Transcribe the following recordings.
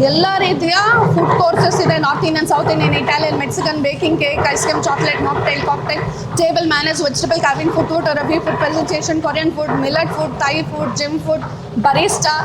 ಎಲ್ಲ ರೀತಿಯ food courses ಇದೆ. North Indian, south Indian, Italian, Mexican, baking, cake, ice cream, chocolate, mocktail, cocktail, table manners, vegetable cabin, food therapy, food presentation, Korean food, millet food, Thai food, gym food, barista,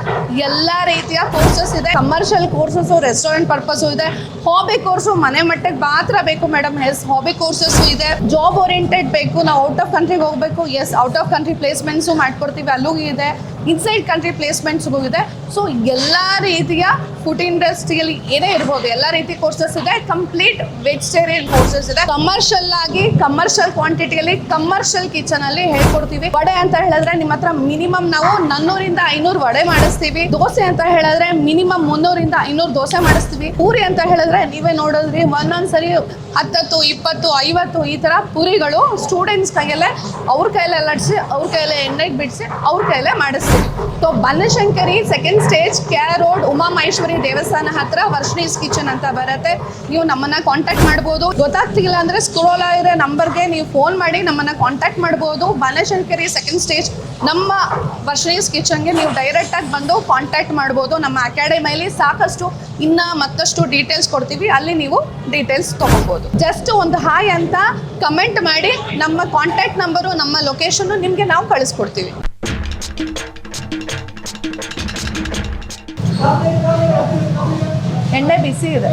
ಎಲ್ಲ ರೀತಿಯ courses ಇದೆ. Commercial courses, restaurant purpose ಇದೆ. Hobby course ಮನೆ ಮಟ್ಟಕ್ಕೆ ಮಾತ್ರ ಬೇಕು madam. Hobby courses ಇದೆ. Job oriented ಬೇಕು, ನಾವು ಔಟ್ ಆಫ್ ಕಂಟ್ರಿಗೆ ಹೋಗಬೇಕು, ಔಟ್ ಆಫ್ ಕಂಟ್ರಿ ಪ್ಲೇಸ್ಮೆಂಟ್ಸು ಮಾಡ್ಕೊಡ್ತೀವಿ, ಅಲ್ಲೂ ಇದೆ. ಇನ್ಸೈಡ್ ಕಂಟ್ರಿ ಪ್ಲೇಸ್ಮೆಂಟ್ಸ್ಗೂ ಇದೆ. ಸೊ ಎಲ್ಲ ರೀತಿಯ ಫುಡ್ ಇಂಡಸ್ಟ್ರಿಯಲ್ಲಿ ಏನೇ ಇರ್ಬೋದು, ಎಲ್ಲ ರೀತಿ ಕೋರ್ಸಸ್ ಇದೆ. ಕಂಪ್ಲೀಟ್ ವೆಜಿಟೇರಿಯನ್ ಕೋರ್ಸಸ್ ಇದೆ. ಕಮರ್ಷಿಯಲ್ ಆಗಿ, ಕಮರ್ಷಿಯಲ್ ಕ್ವಾಂಟಿಟಿಯಲ್ಲಿ, ಕಮರ್ಷಿಯಲ್ ಕಿಚನ್ ಅಲ್ಲಿ ಹೇಳ್ಕೊಡ್ತೀವಿ. ವಡೆ ಅಂತ ಹೇಳಿದ್ರೆ ನಿಮ್ಮ ಹತ್ರ ಮಿನಿಮಮ್ ನಾವು 400-500 ವಡೆ ಮಾಡಿಸ್ತೀವಿ. ದೋಸೆ ಅಂತ ಹೇಳಿದ್ರೆ ಮಿನಿಮಮ್ 300-500 ದೋಸೆ ಮಾಡಿಸ್ತೀವಿ. ಪೂರಿ ಅಂತ ಹೇಳಿದ್ರೆ ನೀವೇ ನೋಡಿದ್ರಿ, ಒಂದೊಂದ್ಸರಿ 10, 20, 50 ಈ ಥರ ಪುರಿಗಳು ಸ್ಟೂಡೆಂಟ್ಸ್ ಕೈಯಲ್ಲೇ, ಅವ್ರ ಕೈಯಲ್ಲೇ ಅಲ್ಲಾಡಿಸಿ, ಅವ್ರ ಕೈಯಲ್ಲೇ ಎಣ್ಣೆಗೆ ಬಿಡಿಸಿ, ಅವ್ರ ಕೈಯಲ್ಲೇ ಮಾಡಿಸ್ತೀವಿ. So Banashankari second stage, KR road, Uma Maheshwari ದೇವಸ್ಥಾನ ಹತ್ರ ವರ್ಷನೀಸ್ ಕಿಚನ್ ಅಂತ ಬರುತ್ತೆ. ನೀವು ನಮ್ಮನ್ನ ಕಾಂಟ್ಯಾಕ್ಟ್ ಮಾಡ್ಬೋದು. ಗೊತ್ತಾಗ್ತಿಲ್ಲ ಅಂದ್ರೆ ಸ್ಕ್ರೋಲ್ ಆಗಿರೋ ನಂಬರ್ಗೆ ನೀವು ಫೋನ್ ಮಾಡಿ ನಮ್ಮನ್ನ ಕಾಂಟ್ಯಾಕ್ಟ್ ಮಾಡ್ಬೋದು. ಬನಶಂಕರಿ ಸೆಕೆಂಡ್ ಸ್ಟೇಜ್ ನಮ್ಮ ವರ್ಷನೀಸ್ ಕಿಚನ್ಗೆ ನೀವು ಡೈರೆಕ್ಟ್ ಆಗಿ ಬಂದು ಕಾಂಟ್ಯಾಕ್ಟ್ ಮಾಡ್ಬೋದು. ನಮ್ಮ ಅಕಾಡೆಮಿಯಲ್ಲಿ ಸಾಕಷ್ಟು ಮತ್ತಷ್ಟು ಡೀಟೇಲ್ಸ್ ಕೊಡ್ತೀವಿ, ಅಲ್ಲಿ ನೀವು ಡೀಟೇಲ್ಸ್ ತಗೋಬಹುದು. ಜಸ್ಟ್ ಒಂದು ಹಾಯ್ ಅಂತ ಕಮೆಂಟ್ ಮಾಡಿ ನಮ್ಮ ಕಾಂಟ್ಯಾಕ್ಟ್ ನಂಬರು, ನಮ್ಮ ಲೊಕೇಶನ್ ನಿಮಗೆ ನಾವು ಕಳಿಸ್ಕೊಡ್ತೀವಿ. ಎಣ್ಣೆ ಬಿಸಿ ಇದೆ.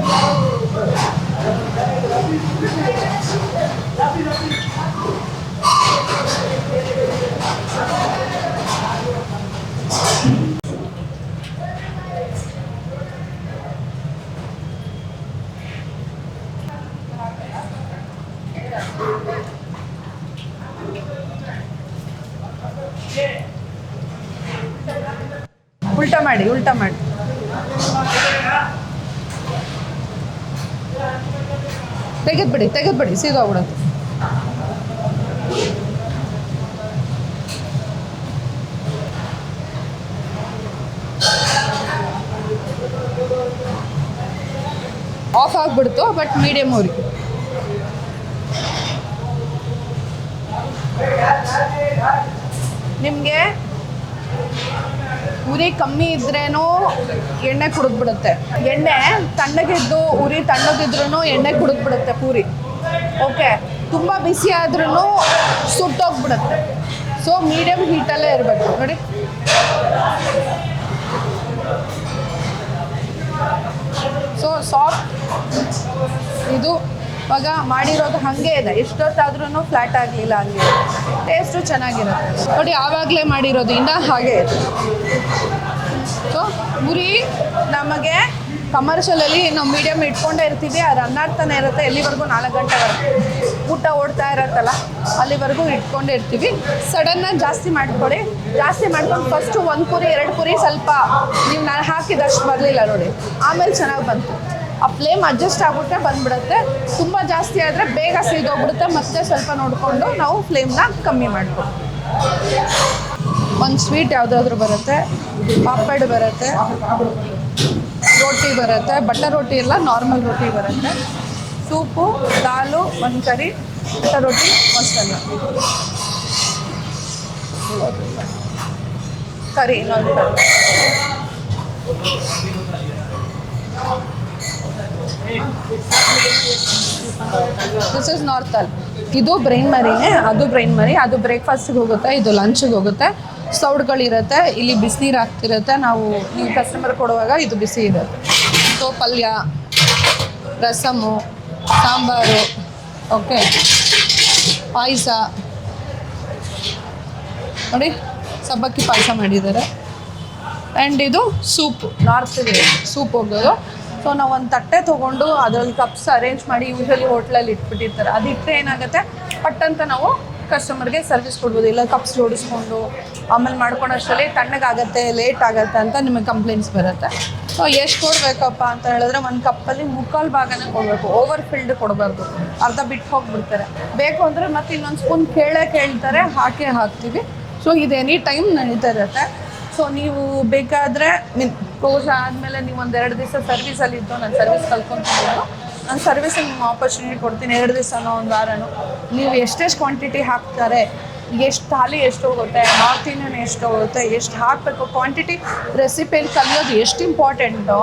ಉಲ್ಟಾ ಮಾಡಿ ತೆಗೆದ್ಬಿಡಿ ಸೀದೋಗ್ಬಿಡುತ್ತೆ. ಆಫ್ ಆಗಿಬಿಡ್ತು, ಬಟ್ ಮೀಡಿಯಮ್ ಅವ್ರಿಗೆ. ನಿಮಗೆ ಉರಿ ಕಮ್ಮಿ ಇದ್ರೇನೂ ಎಣ್ಣೆ ಕುಡಿದ್ಬಿಡುತ್ತೆ. ಎಣ್ಣೆ ತಣ್ಣಗಿದ್ದು, ಉರಿ ತಣ್ಣಗಿದ್ರೂ ಎಣ್ಣೆ ಕುಡಿದ್ಬಿಡುತ್ತೆ ಪೂರಿ. ಓಕೆ, ತುಂಬ ಬಿಸಿ ಆದ್ರೂ ಸುಟ್ಟೋಗ್ಬಿಡುತ್ತೆ. ಸೊ ಮೀಡಿಯಮ್ ಹೀಟಲ್ಲೇ ಇರಬೇಕು ನೋಡಿ. ಸೊ ಸಾಫ್ಟ್ ಇದು ಇವಾಗ ಮಾಡಿರೋದು ಹಾಗೆ ಇದೆ. ಎಷ್ಟೊತ್ತಾದ್ರೂ ಫ್ಲ್ಯಾಟ್ ಆಗಲಿಲ್ಲ, ಹಂಗೆ ಟೇಸ್ಟು ಚೆನ್ನಾಗಿರುತ್ತೆ ನೋಡಿ. ಆವಾಗಲೇ ಮಾಡಿರೋದು ಇನ್ನು ಹಾಗೆ ಇದೆ. ಸೊ ಉರಿ ನಮಗೆ ಕಮರ್ಷಿಯಲಲ್ಲಿ ನಾವು ಮೀಡಿಯಮ್ ಇಟ್ಕೊಂಡೇ ಇರ್ತೀವಿ. ಅದು ರನ್ನಾಡ್ತಾನೆ ಇರುತ್ತೆ ಎಲ್ಲಿವರೆಗೂ 4 ಗಂಟೆವರೆಗೂ ಊಟ ಓಡ್ತಾ ಇರತ್ತಲ್ಲ, ಅಲ್ಲಿವರೆಗೂ ಇಟ್ಕೊಂಡೇ ಇರ್ತೀವಿ. ಸಡನ್ನಾಗಿ ಜಾಸ್ತಿ ಮಾಡ್ಕೊಳ್ಳಿ. ಜಾಸ್ತಿ ಮಾಡ್ಕೊಂಡು ಫಸ್ಟು 1 ಪುರಿ 2 ಪುರಿ ಸ್ವಲ್ಪ ನೀವು ನಾನು ಹಾಕಿದಷ್ಟು ಬರಲಿಲ್ಲ ನೋಡಿ, ಆಮೇಲೆ ಚೆನ್ನಾಗಿ ಬಂತು. ಆ ಫ್ಲೇಮ್ ಅಡ್ಜಸ್ಟ್ ಆಗ್ಬಿಟ್ರೆ ಬಂದ್ಬಿಡುತ್ತೆ. ತುಂಬ ಜಾಸ್ತಿ ಆದರೆ ಬೇಗ ಸಿಗೋಗ್ಬಿಡುತ್ತೆ. ಮತ್ತೆ ಸ್ವಲ್ಪ ನೋಡಿಕೊಂಡು ನಾವು ಫ್ಲೇಮ್ನ ಕಮ್ಮಿ ಮಾಡ್ಕೊಂಡು. ಒಂದು ಸ್ವೀಟ್ ಯಾವುದಾದ್ರೂ ಬರುತ್ತೆ, ಪಾಪಡ್ ಬರುತ್ತೆ, ರೋಟಿ ಬರುತ್ತೆ, ಬಟರ್ ರೋಟಿ ಎಲ್ಲ ನಾರ್ಮಲ್ ರೋಟಿ ಬರುತ್ತೆ, ಸೂಪು, ದಾಲು, ಒಂದು ಕರಿ, ಬಟರ್ ರೋಟಿ, ಮೊಸರನ್ನ, ಕರಿ, ಇನ್ನೊಂದು ಕರಿ. This is ನಾರ್ತಲ್. ಇದು ಬ್ರೈನ್ ಮರಿನೇ, ಅದು ಬ್ರೈನ್ ಮರಿ. ಅದು ಬ್ರೇಕ್ಫಾಸ್ಟಿಗೆ ಹೋಗುತ್ತೆ, ಇದು ಲಂಚಿಗೆ ಹೋಗುತ್ತೆ. ಸೌಡ್ಗಳಿರುತ್ತೆ, ಇಲ್ಲಿ ಬಿಸಿನೀರು ಹಾಕ್ತಿರುತ್ತೆ. ನೀವು ಕಸ್ಟಮರ್ ಕೊಡುವಾಗ ಇದು ಬಿಸಿ ಇರುತ್ತೆ. ಸೊ ಪಲ್ಯ, ರಸಮ್ಮು, ಸಾಂಬಾರು, ಓಕೆ, ಪಾಯಸ ನೋಡಿ, ಸಬ್ಬಕ್ಕಿ ಪಾಯಸ ಮಾಡಿದ್ದಾರೆ. ಆ್ಯಂಡ್ ಇದು ಸೂಪ್, ನಾರ್ತಿಗೆ ಸೂಪ್ ಹೋಗೋದು. ಸೊ ನಾವು ಒಂದು ತಟ್ಟೆ ತೊಗೊಂಡು ಅದರಲ್ಲಿ ಕಪ್ಸ್ ಅರೇಂಜ್ ಮಾಡಿ ಯೂಶ್ವಲಿ ಹೋಟ್ಲಲ್ಲಿ ಇಟ್ಬಿಟ್ಟಿರ್ತಾರೆ. ಅದಿಟ್ಟರೆ ಏನಾಗುತ್ತೆ, ಪಟ್ಟಂತ ನಾವು ಕಸ್ಟಮರ್ಗೆ ಸರ್ವಿಸ್ ಕೊಡ್ಬೋದು. ಇಲ್ಲ ಕಪ್ಸ್ ಜೋಡಿಸ್ಕೊಂಡು ಆಮೇಲೆ ಮಾಡ್ಕೊಳೋಷ್ಟರಲ್ಲಿ ತಣ್ಣಗಾಗತ್ತೆ, ಲೇಟ್ ಆಗುತ್ತೆ ಅಂತ ನಿಮಗೆ ಕಂಪ್ಲೇಂಟ್ಸ್ ಬರುತ್ತೆ. ಸೊ ಎಷ್ಟು ಕೊಡಬೇಕಪ್ಪ ಅಂತ ಹೇಳಿದ್ರೆ, ಒಂದು ಕಪ್ಪಲ್ಲಿ 3/4 ಭಾಗನೇ ಕೊಡಬೇಕು. ಓವರ್ ಫಿಲ್ಡ್ ಕೊಡಬಾರ್ದು, ಅರ್ಧ ಬಿಟ್ಟು ಹೋಗಿಬಿಡ್ತಾರೆ. ಬೇಕು ಅಂದರೆ ಮತ್ತೆ ಇನ್ನೊಂದು ಸ್ಪೂನ್ ಕೇಳ್ತಾರೆ, ಹಾಕ್ತೀವಿ. ಸೊ ಇದು ಎನಿ ಟೈಮ್ ನಡೀತಾ ಇರುತ್ತೆ. ಸೊ ನೀವು ಬೇಕಾದರೆ ಕೋರ್ಸ್ ಆದಮೇಲೆ ನೀವು 1-2 ದಿವಸ ಸರ್ವಿಸಲ್ಲಿದ್ದು ನಾನು ಸರ್ವಿಸ್ ಕಲ್ತ್ಕೊಂತಿದ್ದು, ನಾನು ಸರ್ವಿಸಿಗೆ ನಿಮ್ಮ ಆಪರ್ಚುನಿಟಿ ಕೊಡ್ತೀನಿ. 2 ದಿವಸನೋ 1 ವಾರನೋ ನೀವು ಎಷ್ಟೆಷ್ಟು ಕ್ವಾಂಟಿಟಿ ಹಾಕ್ತಾರೆ ಎಷ್ಟು ಥಾಲಿ ಎಷ್ಟು ಹೋಗುತ್ತೆ, ನಾರ್ತ್ ಇಂಡಿಯನ್ ಎಷ್ಟು ಹೋಗುತ್ತೆ, ಎಷ್ಟು ಹಾಕಬೇಕು, ಕ್ವಾಂಟಿಟಿ ರೆಸಿಪಿಯಲ್ಲಿ ಕಲಿಯೋದು ಎಷ್ಟು ಇಂಪಾರ್ಟೆಂಟೋ,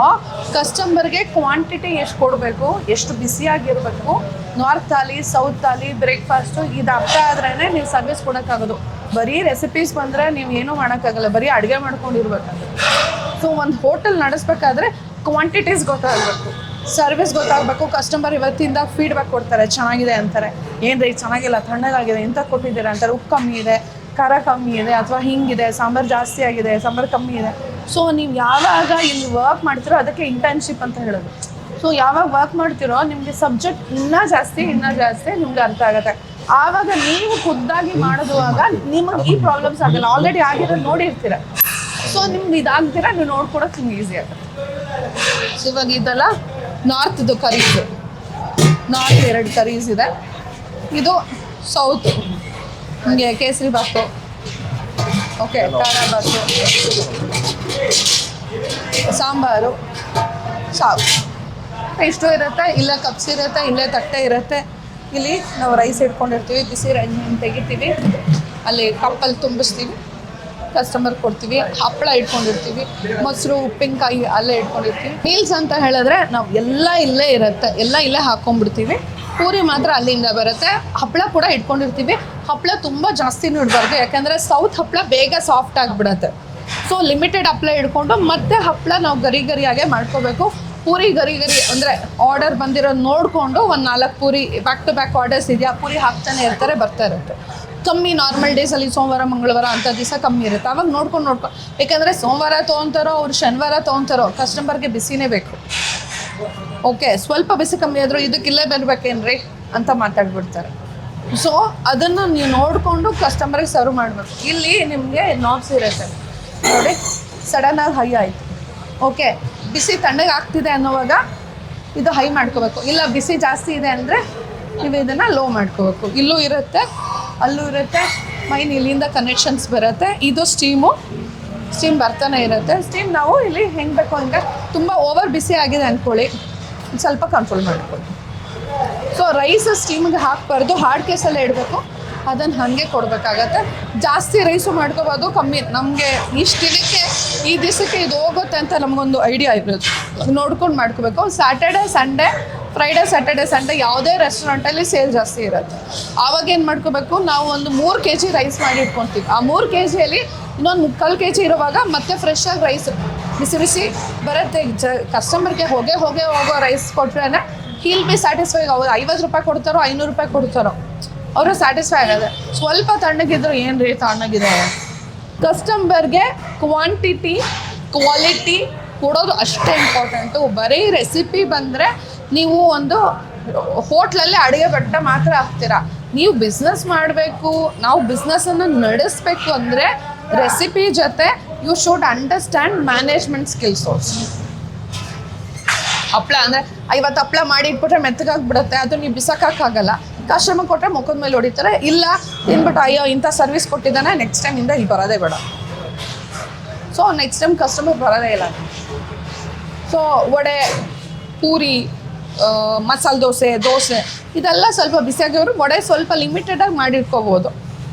ಕಸ್ಟಮರ್ಗೆ ಕ್ವಾಂಟಿಟಿ ಎಷ್ಟು ಕೊಡಬೇಕು, ಎಷ್ಟು ಬಿಸಿಯಾಗಿರಬೇಕು. North thali, south thali, breakfast ಇದು ಅರ್ಥ ಆದ್ರೇ ನೀವು ಸರ್ವಿಸ್ ಕೊಡೋಕ್ಕಾಗೋದು. ಬರೀ ರೆಸಿಪೀಸ್ ಬಂದರೆ ನೀವು ಏನೂ ಮಾಡೋಕ್ಕಾಗಲ್ಲ, ಬರೀ ಅಡುಗೆ ಮಾಡ್ಕೊಂಡಿರ್ಬೇಕಾಗುತ್ತೆ. ಸೊ ಒಂದು ಹೋಟೆಲ್ ನಡೆಸ್ಬೇಕಾದ್ರೆ ಕ್ವಾಂಟಿಟೀಸ್ ಗೊತ್ತಾಗಬೇಕು, ಸರ್ವಿಸ್ ಗೊತ್ತಾಗಬೇಕು. ಕಸ್ಟಮರ್ ಇವತ್ತಿಂದ ಫೀಡ್ಬ್ಯಾಕ್ ಕೊಡ್ತಾರೆ, ಚೆನ್ನಾಗಿದೆ ಅಂತಾರೆ, ಏನು ರೀ ಚೆನ್ನಾಗಿಲ್ಲ, ತಣ್ಣಗಾಗಿದೆ, ಎಂತ ಕೊಟ್ಟಿದ್ದೀರಾ ಅಂತಾರೆ, ಉಪ್ಪು ಕಮ್ಮಿ ಇದೆ, ಖಾರ ಕಮ್ಮಿ ಇದೆ, ಅಥವಾ ಹಿಂಗಿದೆ, ಸಾಂಬಾರು ಜಾಸ್ತಿ ಆಗಿದೆ, ಸಾಂಬಾರು ಕಮ್ಮಿ ಇದೆ. ಸೊ ನೀವು ಯಾವಾಗ ಇಲ್ಲಿ ವರ್ಕ್ ಮಾಡ್ತೀರೋ ಅದಕ್ಕೆ ಇಂಟರ್ನ್ಶಿಪ್ ಅಂತ ಹೇಳೋದು. ಸೊ ಯಾವಾಗ ವರ್ಕ್ ಮಾಡ್ತಿರೋ ನಿಮಗೆ ಸಬ್ಜೆಕ್ಟ್ ಇನ್ನೂ ಜಾಸ್ತಿ ನಿಮ್ಗೆ ಅರ್ಥ ಆಗುತ್ತೆ. ಆವಾಗ ನೀವು ಖುದ್ದಾಗಿ ಮಾಡೋದುವಾಗ ನಿಮಗೆ ಈ ಪ್ರಾಬ್ಲಮ್ಸ್ ಆಗಲ್ಲ, ಆಲ್ರೆಡಿ ಆಗಿರೋದು ನೋಡಿರ್ತೀರ. ಸೊ ನಿಮ್ಗೆ ಇದಾಗ್ತೀರ, ನೀವು ನೋಡ್ಕೊಡೋಕೆ ನಿಮ್ಗೆ ಈಸಿ ಆಗುತ್ತೆ. ಸೊ ಇವಾಗ ಇದೆಲ್ಲ ನಾರ್ತ್ದು ಕರೀಸ್, ನಾರ್ತ್ 2 ಕರೀಸ್ ಇದೆ. ಇದು ಸೌತ್, ನಿಮಗೆ ಕೇಸರಿ ಬಾತು, ಓಕೆ, ಖಾರ ಬಾತು, ಸಾಂಬಾರು, ಸಾವು ಇಷ್ಟು ಇರುತ್ತೆ. ಇಲ್ಲೇ ಕಪ್ಸ್ ಇರುತ್ತೆ, ಇಲ್ಲೇ ತಟ್ಟೆ ಇರುತ್ತೆ. ಇಲ್ಲಿ ನಾವು ರೈಸ್ ಇಟ್ಕೊಂಡಿರ್ತೀವಿ, ಬಿಸಿ ರೈಸ್ ತೆಗಿತೀವಿ, ಅಲ್ಲಿ ಕಪ್ಪಲ್ಲಿ ತುಂಬಿಸ್ತೀವಿ, ಕಸ್ಟಮರ್ ಕೊಡ್ತೀವಿ. ಹಪ್ಪಳ ಇಟ್ಕೊಂಡಿರ್ತೀವಿ, ಮೊಸರು, ಉಪ್ಪಿನಕಾಯಿ ಅಲ್ಲೇ ಇಟ್ಕೊಂಡಿರ್ತೀವಿ. ಮೀಲ್ಸ್ ಅಂತ ಹೇಳಿದ್ರೆ ನಾವು ಎಲ್ಲ ಇಲ್ಲೇ ಇರುತ್ತೆ, ಎಲ್ಲ ಇಲ್ಲೇ ಹಾಕ್ಕೊಂಡ್ಬಿಡ್ತೀವಿ. ಪೂರಿ ಮಾತ್ರ ಅಲ್ಲಿಂದ ಬರುತ್ತೆ. ಹಪ್ಪಳ ಕೂಡ ಇಟ್ಕೊಂಡಿರ್ತೀವಿ. ಹಪ್ಪಳ ತುಂಬ ಜಾಸ್ತಿನೂ ಇಡಬಾರ್ದು, ಯಾಕಂದರೆ ಸೌತ್ ಹಪ್ಪಳ ಬೇಗ ಸಾಫ್ಟ್ ಆಗಿಬಿಡತ್ತೆ. ಸೊ ಲಿಮಿಟೆಡ್ ಹಪ್ಪಳ ಇಟ್ಕೊಂಡು ಮತ್ತೆ ಹಪ್ಪಳ ನಾವು ಗರಿಯಾಗೆ ಮಾಡ್ಕೋಬೇಕು. ಪೂರಿ ಗರಿ ಅಂದರೆ ಆರ್ಡರ್ ಬಂದಿರೋದು ನೋಡಿಕೊಂಡು ಒಂದು 4 puri back to back orders ಇದೆಯಾ, ಪೂರಿ ಹಾಕ್ತಾನೆ ಇರ್ತಾರೆ, ಬರ್ತಾ ಇರುತ್ತೆ. ಕಮ್ಮಿ ನಾರ್ಮಲ್ ಡೇಸಲ್ಲಿ ಸೋಮವಾರ ಮಂಗಳವಾರ ಅಂಥ ದಿವಸ ಕಮ್ಮಿ ಇರುತ್ತೆ. ಆವಾಗ ನೋಡ್ಕೊಂಡು ಯಾಕಂದರೆ ಸೋಮವಾರ ತೊಗೊತಾರೋ ಅವ್ರು ಶನಿವಾರ ತೊಗೊತಾರೋ ಕಸ್ಟಮರ್ಗೆ ಬಿಸಿನೇ ಬೇಕು. ಓಕೆ, ಸ್ವಲ್ಪ ಬಿಸಿ ಕಮ್ಮಿ ಆದರೂ ಇದಕ್ಕಿಲ್ಲೇ ಬರ್ಬೇಕೇನ್ರಿ ಅಂತ ಮಾತಾಡ್ಬಿಡ್ತಾರೆ. ಸೊ ಅದನ್ನು ನೀವು ನೋಡಿಕೊಂಡು ಕಸ್ಟಮರ್ಗೆ ಸರ್ವ್ ಮಾಡಬೇಕು. ಇಲ್ಲಿ ನಿಮಗೆ ನಾಬ್ಸ್ ಇರುತ್ತೆ ನೋಡಿ, ಸಡನ್ನಾಗಿ ಹೈ ಆಯಿತು, ಓಕೆ, ಬಿಸಿ ತಣ್ಣಗೆ ಆಗ್ತಿದೆ ಅನ್ನೋವಾಗ ಇದು ಹೈ ಮಾಡ್ಕೋಬೇಕು. ಇಲ್ಲ ಬಿಸಿ ಜಾಸ್ತಿ ಇದೆ ಅಂದರೆ ನೀವು ಇದನ್ನು ಲೋ ಮಾಡ್ಕೋಬೇಕು. ಇಲ್ಲೂ ಇರುತ್ತೆ, ಅಲ್ಲೂ ಇರುತ್ತೆ, ಮೈನ್ ಇಲ್ಲಿಂದ ಕನೆಕ್ಷನ್ಸ್ ಬರುತ್ತೆ. ಇದು ಸ್ಟೀಮ್ ಬರ್ತಾನೆ ಇರುತ್ತೆ. ಸ್ಟೀಮ್ ನಾವು ಇಲ್ಲಿ ಹೆಂಗೆ ಬೇಕೋ ಹಂಗೆ, ತುಂಬ ಓವರ್ ಬಿಸಿ ಆಗಿದೆ ಅಂದ್ಕೊಳ್ಳಿ, ಸ್ವಲ್ಪ ಕಂಟ್ರೋಲ್ ಮಾಡ್ಕೊಳ್ಳಿ. ಸೊ ರೈಸ್ ಸ್ಟೀಮಿಗೆ ಹಾಕಬಾರ್ದು, ಹಾರ್ಡ್ ಕೇಸಲ್ಲೇ ಇಡಬೇಕು. ಅದನ್ನು ಹಾಗೆ ಕೊಡಬೇಕಾಗತ್ತೆ. ಜಾಸ್ತಿ ರೈಸು ಮಾಡ್ಕೋಬೋದು, ಕಮ್ಮಿ ನಮಗೆ ಇಷ್ಟು ದಿನಕ್ಕೆ ಈ ದಿವಸಕ್ಕೆ ಇದು ಹೋಗುತ್ತೆ ಅಂತ ನಮಗೊಂದು ಐಡಿಯಾ ಇರೋದು, ನೋಡ್ಕೊಂಡು ಮಾಡ್ಕೋಬೇಕು. ಫ್ರೈಡೇ ಸ್ಯಾಟರ್ಡೆ ಸಂಡೇ ಯಾವುದೇ ರೆಸ್ಟೋರೆಂಟಲ್ಲಿ ಸೇಲ್ ಜಾಸ್ತಿ ಇರುತ್ತೆ. ಆವಾಗ ಏನು ಮಾಡ್ಕೋಬೇಕು, ನಾವು ಒಂದು 3 kg ರೈಸ್ ಮಾಡಿ ಇಟ್ಕೊತೀವಿ. ಆ 3 kgಯಲ್ಲಿ ಇನ್ನೊಂದು 3/4 kg ಇರುವಾಗ ಮತ್ತೆ ಫ್ರೆಶ್ಶಾಗಿ ರೈಸ್ ಬಿಸಿ ಬರುತ್ತೆ. ಕಸ್ಟಮರ್ಗೆ ಹೋಗೋ ರೈಸ್ ಕೊಟ್ರೆ ಹೀಲ್ ಬಿ ಸ್ಯಾಟಿಸ್ಫೈ. ಅವ್ರು 50 ರೂಪಾಯಿ ಕೊಡ್ತಾರೋ 500 ರೂಪಾಯಿ ಕೊಡ್ತಾರೋ ಅವರು ಸ್ಯಾಟಿಸ್ಫೈ ಆಗೋದೆ. ಸ್ವಲ್ಪ ತಣ್ಣಗಿದ್ರು ಏನು ರೀ ತಣ್ಣಗಿದೆ. ಕಸ್ಟಮರ್ಗೆ ಕ್ವಾಂಟಿಟಿ ಕ್ವಾಲಿಟಿ ಕೊಡೋದು ಅಷ್ಟೇ ಇಂಪಾರ್ಟೆಂಟು. ಬರೀ ರೆಸಿಪಿ ಬಂದರೆ ನೀವು ಒಂದು ಹೋಟ್ಲಲ್ಲಿ ಅಡುಗೆ ಭಟ್ಟ ಮಾತ್ರ ಹಾಕ್ತೀರಾ. ನೀವು ಬಿಸ್ನೆಸ್ ಮಾಡಬೇಕು, ನಾವು ಬಿಸ್ನೆಸ್ಸನ್ನು ನಡೆಸಬೇಕು ಅಂದರೆ ರೆಸಿಪಿ ಜೊತೆ you should understand management skills also. ಹಪ್ಪಳ ಅಂದರೆ 50 ಹಪ್ಪಳ ಮಾಡಿ ಇಟ್ಬಿಟ್ರೆ ಮೆತ್ತಗಾಗ್ಬಿಡುತ್ತೆ, ಅದು ನೀವು ಬಿಸಾಕೋಕ್ಕಾಗಲ್ಲ. ಕಸ್ಟಮರ್ ಕೊಟ್ಟರೆ ಮುಖದ ಮೇಲೆ ಹೊಡಿತಾರೆ. ಇಲ್ಲ ತಿನ್ಬಿಟ್ಟು ಅಯ್ಯೋ ಇಂಥ ಸರ್ವಿಸ್ ಕೊಟ್ಟಿದ್ದಾನೆ, ನೆಕ್ಸ್ಟ್ ಟೈಮಿಂದ ಇಲ್ಲಿ ಬರೋದೇ ಬೇಡ. ಸೊ ನೆಕ್ಸ್ಟ್ ಟೈಮ್ ಕಸ್ಟಮರ್ ಬರೋದೇ ಇಲ್ಲ. ಸೊ ವಡೆ, ಪೂರಿ, ಮಸಾಲೆ ದೋಸೆ ಇದೆಲ್ಲ ಸ್ವಲ್ಪ ಬಿಸಿಯಾಗಿವರು. ವಡೆ ಸ್ವಲ್ಪ ಲಿಮಿಟೆಡಾಗಿ ಮಾಡಿಟ್ಕೋಬೋದು.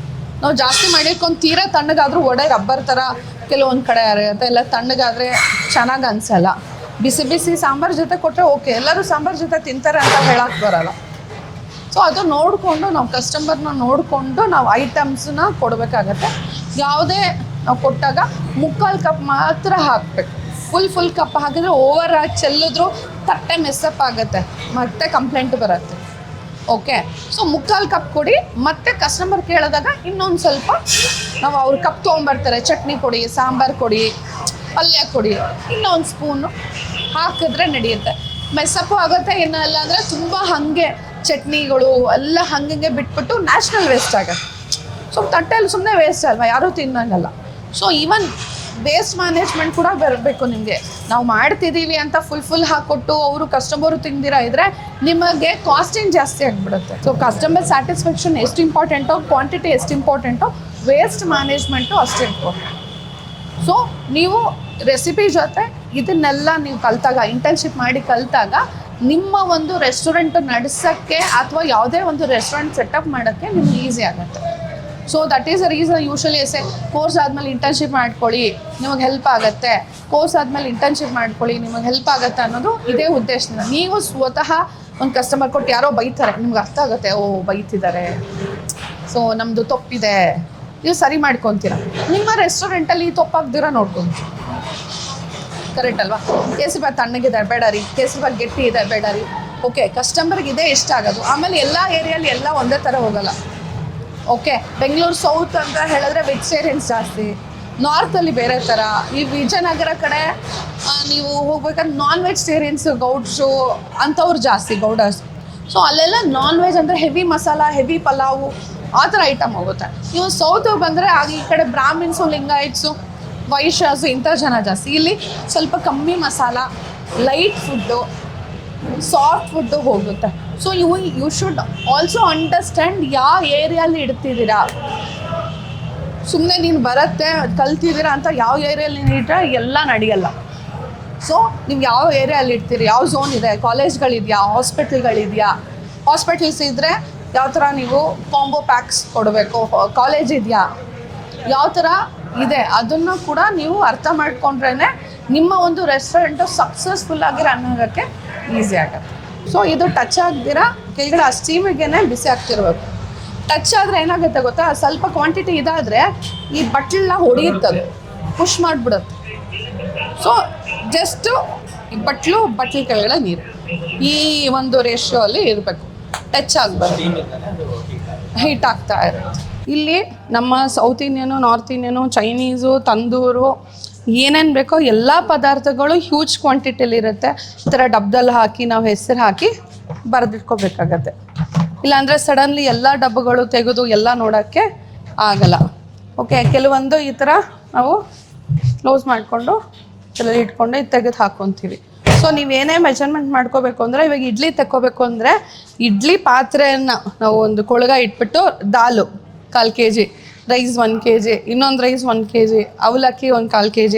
ನಾವು ಜಾಸ್ತಿ ಮಾಡಿಟ್ಕೊಂಡು ತೀರಾ ತಣ್ಣಗಾದರೂ ವಡೆ ರಬ್ಬರ್ ಥರ ಕೆಲವೊಂದು ಕಡೆ ಇರುತ್ತೆ, ಎಲ್ಲ ತಣ್ಣಗಾದರೆ ಚೆನ್ನಾಗಿ ಅನಿಸಲ್ಲ. ಬಿಸಿ ಸಾಂಬಾರು ಜೊತೆ ಕೊಟ್ಟರೆ ಓಕೆ, ಎಲ್ಲರೂ ಸಾಂಬಾರು ಜೊತೆ ತಿಂತಾರೆ ಅಂತ ಹೇಳಕ್ಕೆ ಬರೋಲ್ಲ. ಸೊ ಅದು ನೋಡಿಕೊಂಡು ನಾವು ಕಸ್ಟಮರ್ನ ನೋಡಿಕೊಂಡು ನಾವು ಐಟಮ್ಸನ್ನ ಕೊಡಬೇಕಾಗತ್ತೆ. ಯಾವುದೇ ನಾವು ಕೊಟ್ಟಾಗ 3/4 ಕಪ್ ಮಾತ್ರ ಹಾಕಬೇಕು. ಫುಲ್ ಕಪ್ ಹಾಕಿದ್ರೆ ಓವರ್ ಆಗಿ ಚೆಲ್ಲಿದ್ರು ತಟ್ಟೆ ಮೆಸ್ಸಪ್ ಆಗುತ್ತೆ, ಮತ್ತೆ ಕಂಪ್ಲೇಂಟ್ ಬರುತ್ತೆ. ಓಕೆ, ಸೊ 3/4 ಕಪ್ ಕೊಡಿ. ಮತ್ತೆ ಕಸ್ಟಮರ್ ಕೇಳಿದಾಗ ಇನ್ನೊಂದು ಸ್ವಲ್ಪ ನಾವು ಅವ್ರ ಕಪ್ ತೊಗೊಂಬರ್ತಾರೆ, ಚಟ್ನಿ ಕೊಡಿ, ಸಾಂಬಾರು ಕೊಡಿ, ಪಲ್ಯ ಕೊಡಿ, ಇನ್ನೊಂದು ಸ್ಪೂನು ಹಾಕಿದ್ರೆ ನಡೆಯುತ್ತೆ. ಮೆಸ್ಸಪ್ಪು ಆಗುತ್ತೆ. ಇನ್ನಲ್ಲ ಅಂದರೆ ತುಂಬ ಹಾಗೆ ಚಟ್ನಿಗಳು ಎಲ್ಲ ಹಂಗೆ ಬಿಟ್ಬಿಟ್ಟು ನ್ಯಾಷನಲ್ ವೇಸ್ಟ್ ಆಗುತ್ತೆ. ಸೊ ತಟ್ಟೆಯಲ್ಲಿ ಸುಮ್ಮನೆ ವೇಸ್ಟ್ ಅಲ್ವಾ, ಯಾರೂ ತಿನ್ನೋಂಗಲ್ಲ. ಸೊ ಈವನ್ ವೇಸ್ಟ್ ಮ್ಯಾನೇಜ್ಮೆಂಟ್ ಕೂಡ ಬರಬೇಕು ನಿಮಗೆ. ನಾವು ಮಾಡ್ತಿದ್ದೀವಿ ಅಂತ ಫುಲ್ ಹಾಕ್ಕೊಟ್ಟು ಅವರು ಕಸ್ಟಮರು ತಿಂದಿರ ಇದ್ದರೆ ನಿಮಗೆ ಕಾಸ್ಟಿಂಗ್ ಜಾಸ್ತಿ ಆಗಿಬಿಡುತ್ತೆ. ಸೊ ಕಸ್ಟಮರ್ ಸ್ಯಾಟಿಸ್ಫ್ಯಾಕ್ಷನ್ ಎಷ್ಟು ಇಂಪಾರ್ಟೆಂಟೋ, ಕ್ವಾಂಟಿಟಿ ಎಷ್ಟು ಇಂಪಾರ್ಟೆಂಟೋ, ವೇಸ್ಟ್ ಮ್ಯಾನೇಜ್ಮೆಂಟು ಅಷ್ಟು ಇಂಪಾರ್ಟೆಂಟ್. ಸೊ ನೀವು ರೆಸಿಪಿ ಜೊತೆ ಇದನ್ನೆಲ್ಲ ನೀವು ಕಲಿತಾಗ, ಇಂಟರ್ನ್ಶಿಪ್ ಮಾಡಿ ಕಲಿತಾಗ ನಿಮ್ಮ ಒಂದು ರೆಸ್ಟೋರೆಂಟ್ ನಡೆಸೋಕ್ಕೆ ಅಥವಾ ಯಾವುದೇ ಒಂದು ರೆಸ್ಟೋರೆಂಟ್ ಸೆಟಪ್ ಮಾಡೋಕ್ಕೆ ನಿಮ್ಗೆ ಈಸಿ ಆಗುತ್ತೆ. So that is the reason usually essay course ಆದಮೇಲೆ ಇಂಟರ್ನ್ಶಿಪ್ ಮಾಡ್ಕೊಳ್ಳಿ, ನಿಮಗೆ ಹೆಲ್ಪ್ ಆಗುತ್ತೆ, ಕೋರ್ಸ್ ಆದಮೇಲೆ ಇಂಟರ್ನ್ಶಿಪ್ ಮಾಡ್ಕೊಳ್ಳಿ, ನಿಮಗೆ ಹೆಲ್ಪ್ ಆಗುತ್ತೆ ಅನ್ನೋದು ಇದೇ ಉದ್ದೇಶದಿಂದ. ನೀವು ಸ್ವತಃ ಒಂದು ಕಸ್ಟಮರ್ ಕೊಟ್ಟು ಯಾರೋ ಬೈತಾರೆ, ನಿಮ್ಗೆ ಅರ್ಥ ಆಗುತ್ತೆ, ಓ ಬೈತಿದ್ದಾರೆ, ಸೊ ನಮ್ಮದು ತಪ್ಪಿದೆ, ನೀವು ಸರಿ ಮಾಡ್ಕೊತೀರ. ನಿಮ್ಮ ರೆಸ್ಟೋರೆಂಟಲ್ಲಿ ತಪ್ಪಾಗ್ದಿರ ನೋಡ್ಕೊಂಡು, ಕರೆಕ್ಟ್ ಅಲ್ವಾ? ಕೇಸರಿಬಾತ್ ತಣ್ಣಗಿದೆ ಬೇಡ ರೀ, ಕೇಸರಿಬಾತ್ ಗಟ್ಟಿ ಇದೆ ಬೇಡ ರೀ. ಓಕೆ, ಕಸ್ಟಮರ್ಗೆ ಇದೇ ಇಷ್ಟ ಆಗೋದು. ಆಮೇಲೆ ಎಲ್ಲ ಏರಿಯಲ್ಲಿ ಎಲ್ಲ ಒಂದೇ ಥರ ಹೋಗಲ್ಲ. ಓಕೆ, ಬೆಂಗಳೂರು ಸೌತ್ ಅಂತ ಹೇಳಿದ್ರೆ ವೆಜಿಟೇರಿಯನ್ಸ್ ಜಾಸ್ತಿ, ನಾರ್ತಲ್ಲಿ ಬೇರೆ ಥರ. ಈ ವಿಜಯನಗರ ಕಡೆ ನೀವು ಹೋಗ್ಬೇಕಂದ್ರೆ ನಾನ್ ವೆಜಿಟೇರಿಯನ್ಸು, ಗೌಡ್ಸು ಅಂಥವ್ರು ಜಾಸ್ತಿ, ಗೌಡರ್ಸ್. ಸೊ ಅಲ್ಲೆಲ್ಲ ನಾನ್ ವೆಜ್ ಅಂದರೆ ಹೆವಿ ಮಸಾಲ, ಹೆವಿ ಪಲಾವು ಆ ಥರ ಐಟಮ್ ಹೋಗುತ್ತೆ. ನೀವು ಸೌತ್ ಬಂದರೆ ಆಗ ಈ ಕಡೆ ಬ್ರಾಹ್ಮಿನ್ಸು, ಲಿಂಗಾಯಟ್ಸು, ವೈಶ್ಯಾಸು ಇಂಥ ಜನ ಜಾಸ್ತಿ. ಇಲ್ಲಿ ಸ್ವಲ್ಪ ಕಮ್ಮಿ masala, light food, soft food ಹೋಗುತ್ತೆ. So you should also understand ಯಾವ ಏರಿಯಲ್ಲಿ ಇಡ್ತಿದ್ದೀರಾ. ಸುಮ್ಮನೆ ನೀನು ಬರುತ್ತೆ ಕಲ್ತಿದ್ದೀರಾ ಅಂತ ಯಾವ ಏರಿಯಲ್ಲಿ ನೀನು ಇಟ್ಟರೆ ಎಲ್ಲ ನಡೆಯಲ್ಲ. ಸೊ ನೀವು ಯಾವ ಏರಿಯಲ್ಲಿ ಇಡ್ತೀರಿ, ಯಾವ ಝೋನ್ ಇದೆ, ಕಾಲೇಜ್ಗಳಿದೆಯಾ, ಹಾಸ್ಪಿಟಲ್ಗಳಿದೆಯಾ, ಹಾಸ್ಪಿಟಲ್ಸ್ ಇದ್ದರೆ ಯಾವ ಥರ ನೀವು ಕಾಂಬೋ ಪ್ಯಾಕ್ಸ್ ಕೊಡಬೇಕು, ಕಾಲೇಜ್ ಇದೆಯಾ, ಯಾವ ಥರ ಇದೆ, ಅದನ್ನು ಕೂಡ ನೀವು ಅರ್ಥ ಮಾಡ್ಕೊಂಡ್ರೇ ನಿಮ್ಮ ಒಂದು ರೆಸ್ಟೋರೆಂಟು ಸಕ್ಸಸ್ಫುಲ್ಲಾಗಿ ರನ್ ಆಗೋಕ್ಕೆ ಈಸಿ ಆಗುತ್ತೆ. ಸೊ ಇದು ಟಚ್ ಆಗ್ದಿರ ಕೆಳಗಡೆ ಆ ಸ್ಟೀಮಿಗೆ ಬಿಸಿ ಆಗ್ತಿರ್ಬೇಕು. ಟಚ್ ಆದರೆ ಏನಾಗುತ್ತೆ ಗೊತ್ತಾ, ಸ್ವಲ್ಪ ಕ್ವಾಂಟಿಟಿ ಇದಾದರೆ ಈ ಬಟ್ಲನ್ನ ಹೊಡೆಯುತ್ತದೆ, ಪುಷ್ ಮಾಡಿಬಿಡುತ್ತೆ. ಸೊ ಜಸ್ಟು ಬಟ್ಲು ಕೆಳಗಡೆ ನೀರು ಈ ಒಂದು ರೇಷಿಯೋ ಅಲ್ಲಿ ಇರಬೇಕು, ಟಚ್ ಆಗಬಾರ್ದು, ಹೀಟ್ ಆಗ್ತಾ ಇರುತ್ತೆ. ಇಲ್ಲಿ ನಮ್ಮ south Indian, north Indian, Chinese, tandoor ಏನೇನು ಬೇಕೋ ಎಲ್ಲ ಪದಾರ್ಥಗಳು ಹ್ಯೂಜ್ ಕ್ವಾಂಟಿಟಿಲಿರುತ್ತೆ. ಈ ಥರ ಡಬ್ಬದಲ್ಲಿ ಹಾಕಿ ನಾವು ಹೆಸರು ಹಾಕಿ ಬರೆದಿಟ್ಕೋಬೇಕಾಗತ್ತೆ. ಇಲ್ಲಾಂದರೆ ಸಡನ್ಲಿ ಎಲ್ಲ ಡಬ್ಬಗಳು ತೆಗೆದು ಎಲ್ಲ ನೋಡೋಕ್ಕೆ ಆಗಲ್ಲ. ಓಕೆ, ಕೆಲವೊಂದು ಈ ಥರ ನಾವು ಕ್ಲೋಸ್ ಮಾಡಿಕೊಂಡು ಎಲ್ಲ ಇಟ್ಕೊಂಡು ಇದು ತೆಗೆದು ಹಾಕ್ಕೊತೀವಿ. ಸೊ ನೀವೇನೇ ಮೆಜರ್ಮೆಂಟ್ ಮಾಡ್ಕೋಬೇಕು ಅಂದರೆ, ಇವಾಗ ಇಡ್ಲಿ ತಗೋಬೇಕು ಅಂದರೆ ಇಡ್ಲಿ ಪಾತ್ರೆಯನ್ನು ನಾವು ಒಂದು ಕೊಳಗ ಇಟ್ಬಿಟ್ಟು ದಾಲು 1/4 kg, ರೈಸ್ 1 kg, ಇನ್ನೊಂದು ರೈಸ್ 1 kg, ಅವಲಕ್ಕಿ 1/4 kg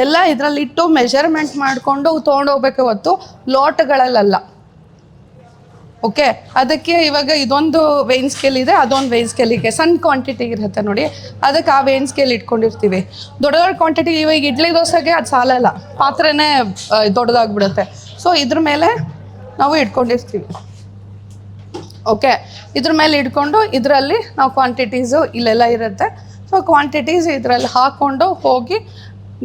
ಎಲ್ಲ ಇದರಲ್ಲಿಟ್ಟು ಮೆಜರ್ಮೆಂಟ್ ಮಾಡಿಕೊಂಡು ತೊಗೊಂಡೋಗ್ಬೇಕು ಹೊತ್ತು ಲೋಟಗಳಲ್ಲ. ಓಕೆ, ಅದಕ್ಕೆ ಇವಾಗ ಇದೊಂದು ವೇನ್ ಸ್ಕೇಲ್ ಇದೆ, ಅದೊಂದು ವೇನ್ ಸ್ಕೇಲಿಗೆ ಸಣ್ಣ ಕ್ವಾಂಟಿಟಿ ಇರುತ್ತೆ ನೋಡಿ, ಅದಕ್ಕೆ ಆ ವೇನ್ ಸ್ಕೇಲ್ ಇಟ್ಕೊಂಡಿರ್ತೀವಿ. ದೊಡ್ಡ ಕ್ವಾಂಟಿಟಿ ಇವಾಗ ಇಡ್ಲಿ ದೋಸೆಗೆ ಅದು ಸಾಲಲ್ಲ, ಪಾತ್ರೆನೇ ದೊಡ್ಡದಾಗ್ಬಿಡುತ್ತೆ. ಸೊ ಇದ್ರ ಮೇಲೆ ನಾವು ಇಟ್ಕೊಂಡಿರ್ತೀವಿ. ಓಕೆ, ಇದ್ರ ಮೇಲೆ ಇಟ್ಕೊಂಡು ಇದರಲ್ಲಿ ನಾವು ಕ್ವಾಂಟಿಟೀಸು ಇಲ್ಲೆಲ್ಲ ಇರುತ್ತೆ. ಸೊ ಕ್ವಾಂಟಿಟೀಸ್ ಇದರಲ್ಲಿ ಹಾಕ್ಕೊಂಡು ಹೋಗಿ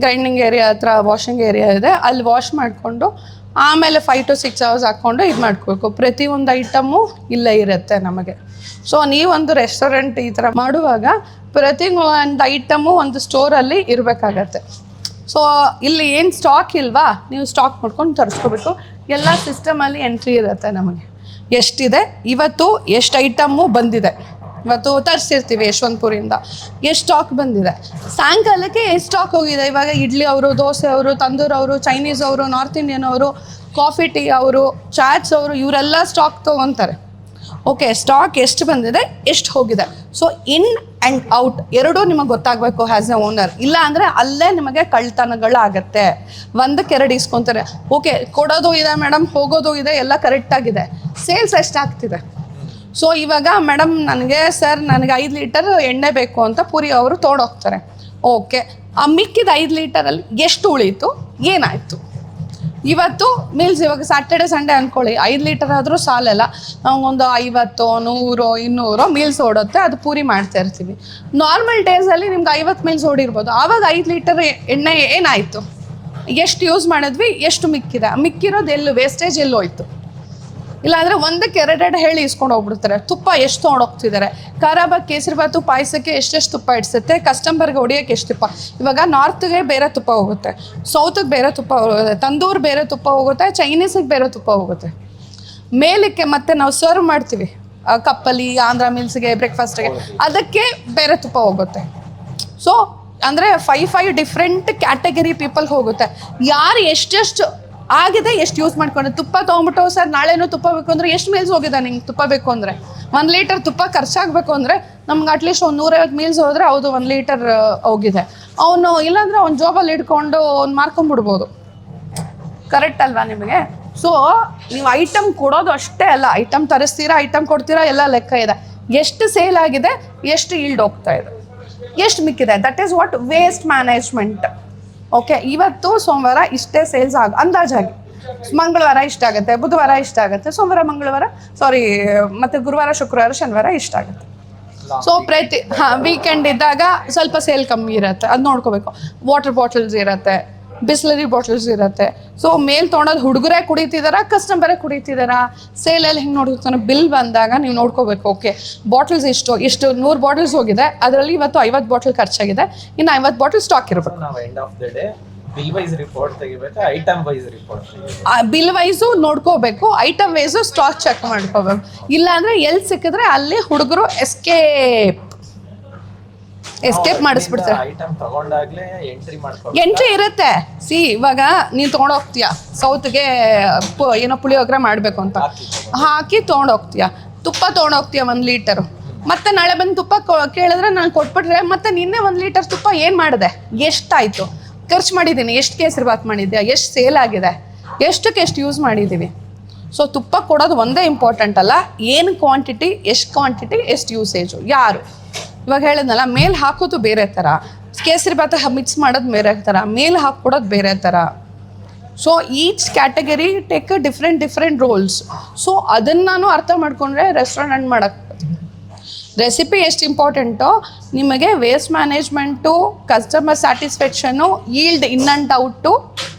ಗ್ರೈಂಡಿಂಗ್ ಏರಿಯಾ ಹತ್ರ ವಾಷಿಂಗ್ ಏರಿಯಾ ಇದೆ, ಅಲ್ಲಿ ವಾಶ್ ಮಾಡಿಕೊಂಡು ಆಮೇಲೆ 5 to 6 hours ಹಾಕ್ಕೊಂಡು ಇದು ಮಾಡ್ಕೋಬೇಕು. ಪ್ರತಿಯೊಂದು ಐಟಮು ಇಲ್ಲೇ ಇರುತ್ತೆ ನಮಗೆ. ಸೊ ನೀವೊಂದು ರೆಸ್ಟೋರೆಂಟ್ ಈ ಥರ ಮಾಡುವಾಗ ಪ್ರತಿಯೊಂದು ಐಟಮು ಒಂದು ಸ್ಟೋರಲ್ಲಿ ಇರಬೇಕಾಗತ್ತೆ. ಸೊ ಇಲ್ಲಿ ಏನು ಸ್ಟಾಕ್ ಇಲ್ವಾ, ನೀವು ಸ್ಟಾಕ್ ಮಾಡ್ಕೊಂಡು ತರಿಸ್ಕೋಬೇಕು. ಎಲ್ಲ ಸಿಸ್ಟಮಲ್ಲಿ ಎಂಟ್ರಿ ಇರುತ್ತೆ ನಮಗೆ, ಎಷ್ಟಿದೆ ಇವತ್ತು, ಎಷ್ಟು ಐಟಮ್ಮು ಬಂದಿದೆ, ಇವತ್ತು ತರಿಸಿರ್ತೀವಿ ಯಶವಂತಪುರಿಂದ, ಎಷ್ಟು ಸ್ಟಾಕ್ ಬಂದಿದೆ, ಸಾಯಂಕಾಲಕ್ಕೆ ಎಷ್ಟು ಸ್ಟಾಕ್ ಹೋಗಿದೆ. ಇವಾಗ ಇಡ್ಲಿ ಅವರು, ದೋಸೆ ಅವರು, ತಂದೂರು ಅವರು, ಚೈನೀಸ್ ಅವರು, ನಾರ್ತ್ ಇಂಡಿಯನ್ ಅವರು, ಕಾಫಿ ಟೀ ಅವರು, ಚಾಟ್ಸ್ ಅವರು, ಇವರೆಲ್ಲ ಸ್ಟಾಕ್ ತೊಗೊತಾರೆ. ಓಕೆ, ಸ್ಟಾಕ್ ಎಷ್ಟು ಬಂದಿದೆ, ಎಷ್ಟು ಹೋಗಿದೆ. ಸೊ ಇನ್ ಆ್ಯಂಡ್ ಔಟ್ ಎರಡೂ ನಿಮಗೆ ಗೊತ್ತಾಗಬೇಕು ಆ್ಯಸ್ ಎ ಓನರ್. ಇಲ್ಲ ಅಂದರೆ ಅಲ್ಲೇ ನಿಮಗೆ ಕಳ್ತನಗಳಾಗತ್ತೆ. ಒಂದಕ್ಕೆ 2 ಇಸ್ಕೊತಾರೆ. ಓಕೆ, ಕೊಡೋದು ಇದೆ ಮೇಡಮ್, ಹೋಗೋದು ಇದೆ, ಎಲ್ಲ ಕರೆಕ್ಟಾಗಿದೆ, ಸೇಲ್ಸ್ ಎಷ್ಟಾಗ್ತಿದೆ. ಸೊ ಇವಾಗ ಮೇಡಮ್ ನನಗೆ 5 ಲೀಟರ್ ಎಣ್ಣೆ ಬೇಕು ಅಂತ ಪುರಿ ಅವರು ತೊಗೊಂಡೋಗ್ತಾರೆ. ಓಕೆ, ಆ ಮಿಕ್ಕಿದ 5 ಲೀಟರಲ್ಲಿ ಎಷ್ಟು ಉಳೀತು, ಏನಾಯಿತು? ಇವತ್ತು ಮೀಲ್ಸ್ ಇವಾಗ ಸ್ಯಾಟರ್ಡೆ ಸಂಡೇ ಅಂದ್ಕೊಳ್ಳಿ, 5 ಲೀಟರ್ ಆದರೂ ಸಾಲಲ್ಲ, ನಮಗೊಂದು 50, 100, 200 ಮೀಲ್ಸ್ ಓಡುತ್ತೆ, ಅದು ಪೂರಿ ಮಾಡ್ತಾ ಇರ್ತೀವಿ. ನಾರ್ಮಲ್ ಡೇಸಲ್ಲಿ ನಿಮ್ಗೆ 50 ಮೀಲ್ಸ್ ಓಡಿರ್ಬೋದು. ಆವಾಗ 5 ಲೀಟರ್ ಎಣ್ಣೆ ಏನಾಯಿತು, ಎಷ್ಟು ಯೂಸ್ ಮಾಡಿದ್ವಿ, ಎಷ್ಟು ಮಿಕ್ಕಿದೆ, ಮಿಕ್ಕಿರೋದು ಎಲ್ಲೂ ವೇಸ್ಟೇಜ್ ಎಲ್ಲೂ ಹೋಯ್ತು. ಇಲ್ಲಾಂದರೆ ಒಂದಕ್ಕೆ 2 ಹೇಳಿ ಇಸ್ಕೊಂಡು ಹೋಗ್ಬಿಡ್ತಾರೆ. ತುಪ್ಪ ಎಷ್ಟು ತೊಗೊಂಡೋಗ್ತಿದ್ದಾರೆ, ಖರಾಬಾಗಿ ಕೇಸರಿಬಾತು ಪಾಯಸಕ್ಕೆ ಎಷ್ಟೆಷ್ಟು ತುಪ್ಪ ಇಡ್ಸುತ್ತೆ, ಕಸ್ಟಮರ್ಗೆ ಹೊಡಿಯೋಕ್ಕೆ ಎಷ್ಟು ತುಪ್ಪ. ಇವಾಗ ನಾರ್ತ್ಗೆ ಬೇರೆ ತುಪ್ಪ ಹೋಗುತ್ತೆ, ಸೌತ್ಗೆ ಬೇರೆ ತುಪ್ಪ ಹೋಗುತ್ತೆ, ತಂದೂರು ಬೇರೆ ತುಪ್ಪ ಹೋಗುತ್ತೆ, ಚೈನೀಸಿಗೆ ಬೇರೆ ತುಪ್ಪ ಹೋಗುತ್ತೆ. ಮೇಲಕ್ಕೆ ಮತ್ತೆ ನಾವು ಸರ್ವ್ ಮಾಡ್ತೀವಿ ಕಪ್ಪಲ್ಲಿ, ಆಂಧ್ರ ಮೀಲ್ಸ್ಗೆ, ಬ್ರೇಕ್ಫಾಸ್ಟ್ಗೆ, ಅದಕ್ಕೆ ಬೇರೆ ತುಪ್ಪ ಹೋಗುತ್ತೆ. ಸೊ ಅಂದರೆ 5 ಡಿಫ್ರೆಂಟ್ ಕ್ಯಾಟಗರಿ ಪೀಪಲ್ ಹೋಗುತ್ತೆ. ಯಾರು ಎಷ್ಟೆಷ್ಟು ಆಗಿದೆ, ಎಷ್ಟು ಯೂಸ್ ಮಾಡ್ಕೊಂಡು. ತುಪ್ಪ ತೊಗೊಂಬಿಟ್ಟು ಸರ್ ನಾಳೆನೂ ತುಪ್ಪ ಬೇಕು ಅಂದರೆ ಎಷ್ಟು ಮೀಲ್ಸ್ ಹೋಗಿದೆ ನಿಂಗೆ ತುಪ್ಪ ಬೇಕು ಅಂದರೆ, 1 ಲೀಟರ್ ತುಪ್ಪ ಖರ್ಚಾಗಬೇಕು ಅಂದರೆ ನಮ್ಗೆ ಅಟ್ಲೀಸ್ಟ್ ಒಂದು 150 ಮೀಲ್ಸ್ ಹೋದರೆ ಹೌದು 1 ಲೀಟರ್ ಹೋಗಿದೆ. ಅವನು ಇಲ್ಲಾಂದರೆ ಅವ್ನು ಜಾಬಲ್ಲಿ ಇಟ್ಕೊಂಡು ಅವ್ನು ಮಾರ್ಕೊಂಬಿಡ್ಬೋದು. ಕರೆಕ್ಟ್ ಅಲ್ವಾ ನಿಮಗೆ? ಸೊ ನೀವು ಐಟಮ್ ಕೊಡೋದು ಅಷ್ಟೇ ಅಲ್ಲ, ಐಟಮ್ ತರಿಸ್ತೀರಾ, ಐಟಮ್ ಕೊಡ್ತೀರಾ, ಎಲ್ಲ ಲೆಕ್ಕ ಇದೆ. ಎಷ್ಟು ಸೇಲ್ ಆಗಿದೆ, ಎಷ್ಟು ಈಲ್ಡ್ ಹೋಗ್ತಾ ಇದೆ, ಎಷ್ಟು ಮಿಕ್ಕಿದೆ, that is what waste management. Okay, ಇವತ್ತು ಸೋಮವಾರ ಇಷ್ಟೇ ಸೇಲ್ಸ್ ಅಂದಾಜಾಗಿ, ಮಂಗಳವಾರ ಇಷ್ಟ ಆಗುತ್ತೆ, ಬುಧವಾರ ಇಷ್ಟ ಆಗುತ್ತೆ, ಸೋಮವಾರ ಮಂಗಳವಾರ ಮತ್ತು ಗುರುವಾರ ಶುಕ್ರವಾರ ಶನಿವಾರ ಇಷ್ಟ ಆಗುತ್ತೆ. ಸೊ ವೀಕೆಂಡ್ ಇದ್ದಾಗ ಸ್ವಲ್ಪ ಸೇಲ್ ಕಮ್ಮಿ ಇರುತ್ತೆ, ಅದು ನೋಡ್ಕೋಬೇಕು. ವಾಟರ್ ಬಾಟಲ್ಸ್ ಇರುತ್ತೆ, ಬಿಸ್ಲರಿ ಬಾಟಲ್ಸ್ ಇರುತ್ತೆ. ಸೊ ಮೇಲ್ ತೊಗೊಳೋದು ಹುಡುಗರೇ ಕುಡಿತಿದಾರ, ಕಸ್ಟಮರೇ ಕುಡಿತಿದಾರ, ಸೇಲಲ್ಲಿ ಹೆಂಗೆ ನೋಡ್ತಾನೆ ಬಿಲ್ ಬಂದಾಗ ನೀವು ನೋಡ್ಕೋಬೇಕು. ಓಕೆ, ಬಾಟಲ್ಸ್ ಎಷ್ಟು 100 ಬಾಟಲ್ಸ್ ಹೋಗಿದೆ, ಅದರಲ್ಲಿ ಇವತ್ತು 50 ಬಾಟಲ್ ಖರ್ಚಾಗಿದೆ, ಇನ್ನು 50 ಬಾಟಲ್ ಸ್ಟಾಕ್ ಇರಬೇಕು. ಬಿಲ್ ವೈಸು ನೋಡ್ಕೋಬೇಕು, ಐಟಮ್ ವೈಸು ಸ್ಟಾಕ್ ಚೆಕ್ ಮಾಡ್ಕೋಬೇಕು. ಇಲ್ಲಾಂದ್ರೆ ಎಲ್ಲಿ ಸಿಕ್ಕಿದ್ರೆ ಅಲ್ಲಿ ಹುಡುಗರು ಎಸ್ಕೇಪ್ ಮಾಡಿಸ್ಬಿಡ್ತಾರೆ. ಎಂಟ್ರಿ ಇರುತ್ತೆ. ಇವಾಗ ನೀನು ತೊಗೊಂಡೋಗ್ತೀಯ ಸೌತ್ಗೆ ಏನೋ ಪುಳಿಯೋಗರೆ ಮಾಡಬೇಕು ಅಂತ ಹಾಕಿ ತೊಗೊಂಡೋಗ್ತೀಯ, ತುಪ್ಪ ತೊಗೊಂಡೋಗ್ತೀಯ 1 ಲೀಟರು, ಮತ್ತೆ ನಾಳೆ ಬಂದು ತುಪ್ಪ ಕೇಳಿದ್ರೆ ನಾನು ಕೊಟ್ಬಿಟ್ರೆ ಮತ್ತೆ ನಿನ್ನೆ 1 ಲೀಟರ್ ತುಪ್ಪ ಏನು ಮಾಡಿದೆ, ಎಷ್ಟಾಯಿತು ಖರ್ಚು ಮಾಡಿದ್ದೀನಿ, ಎಷ್ಟು ಕೇಸರಿ ಬಾತ್ ಮಾಡಿದ್ಯಾ, ಎಷ್ಟು ಸೇಲ್ ಆಗಿದೆ, ಎಷ್ಟು ಯೂಸ್ ಮಾಡಿದ್ದೀವಿ. ಸೊ ತುಪ್ಪ ಕೊಡೋದು ಒಂದೇ ಇಂಪಾರ್ಟೆಂಟ್ ಅಲ್ಲ, ಏನು ಕ್ವಾಂಟಿಟಿ, ಎಷ್ಟು ಯೂಸೇಜು, ಯಾರು. ಇವಾಗ ಹೇಳಿದ್ನಲ್ಲ, ಮೇಲ್ ಹಾಕೋದು ಬೇರೆ ಥರ, ಕೇಸರಿ ಬಾತ್ ಮಿಕ್ಸ್ ಮಾಡೋದು ಬೇರೆ ಥರ, ಮೇಲ್ ಹಾಕ್ಕೊಡೋದು ಬೇರೆ ಥರ. So each category take different rolls. So ಅದನ್ನು ನಾನು ಅರ್ಥ ಮಾಡ್ಕೊಂಡ್ರೆ ರೆಸ್ಟೋರೆಂಟ್ ಮಾಡೋಕ್ಕೆ ರೆಸಿಪಿ ಎಷ್ಟು ಇಂಪಾರ್ಟೆಂಟೋ, ನಿಮಗೆ waste management, customer satisfaction, yield in and out,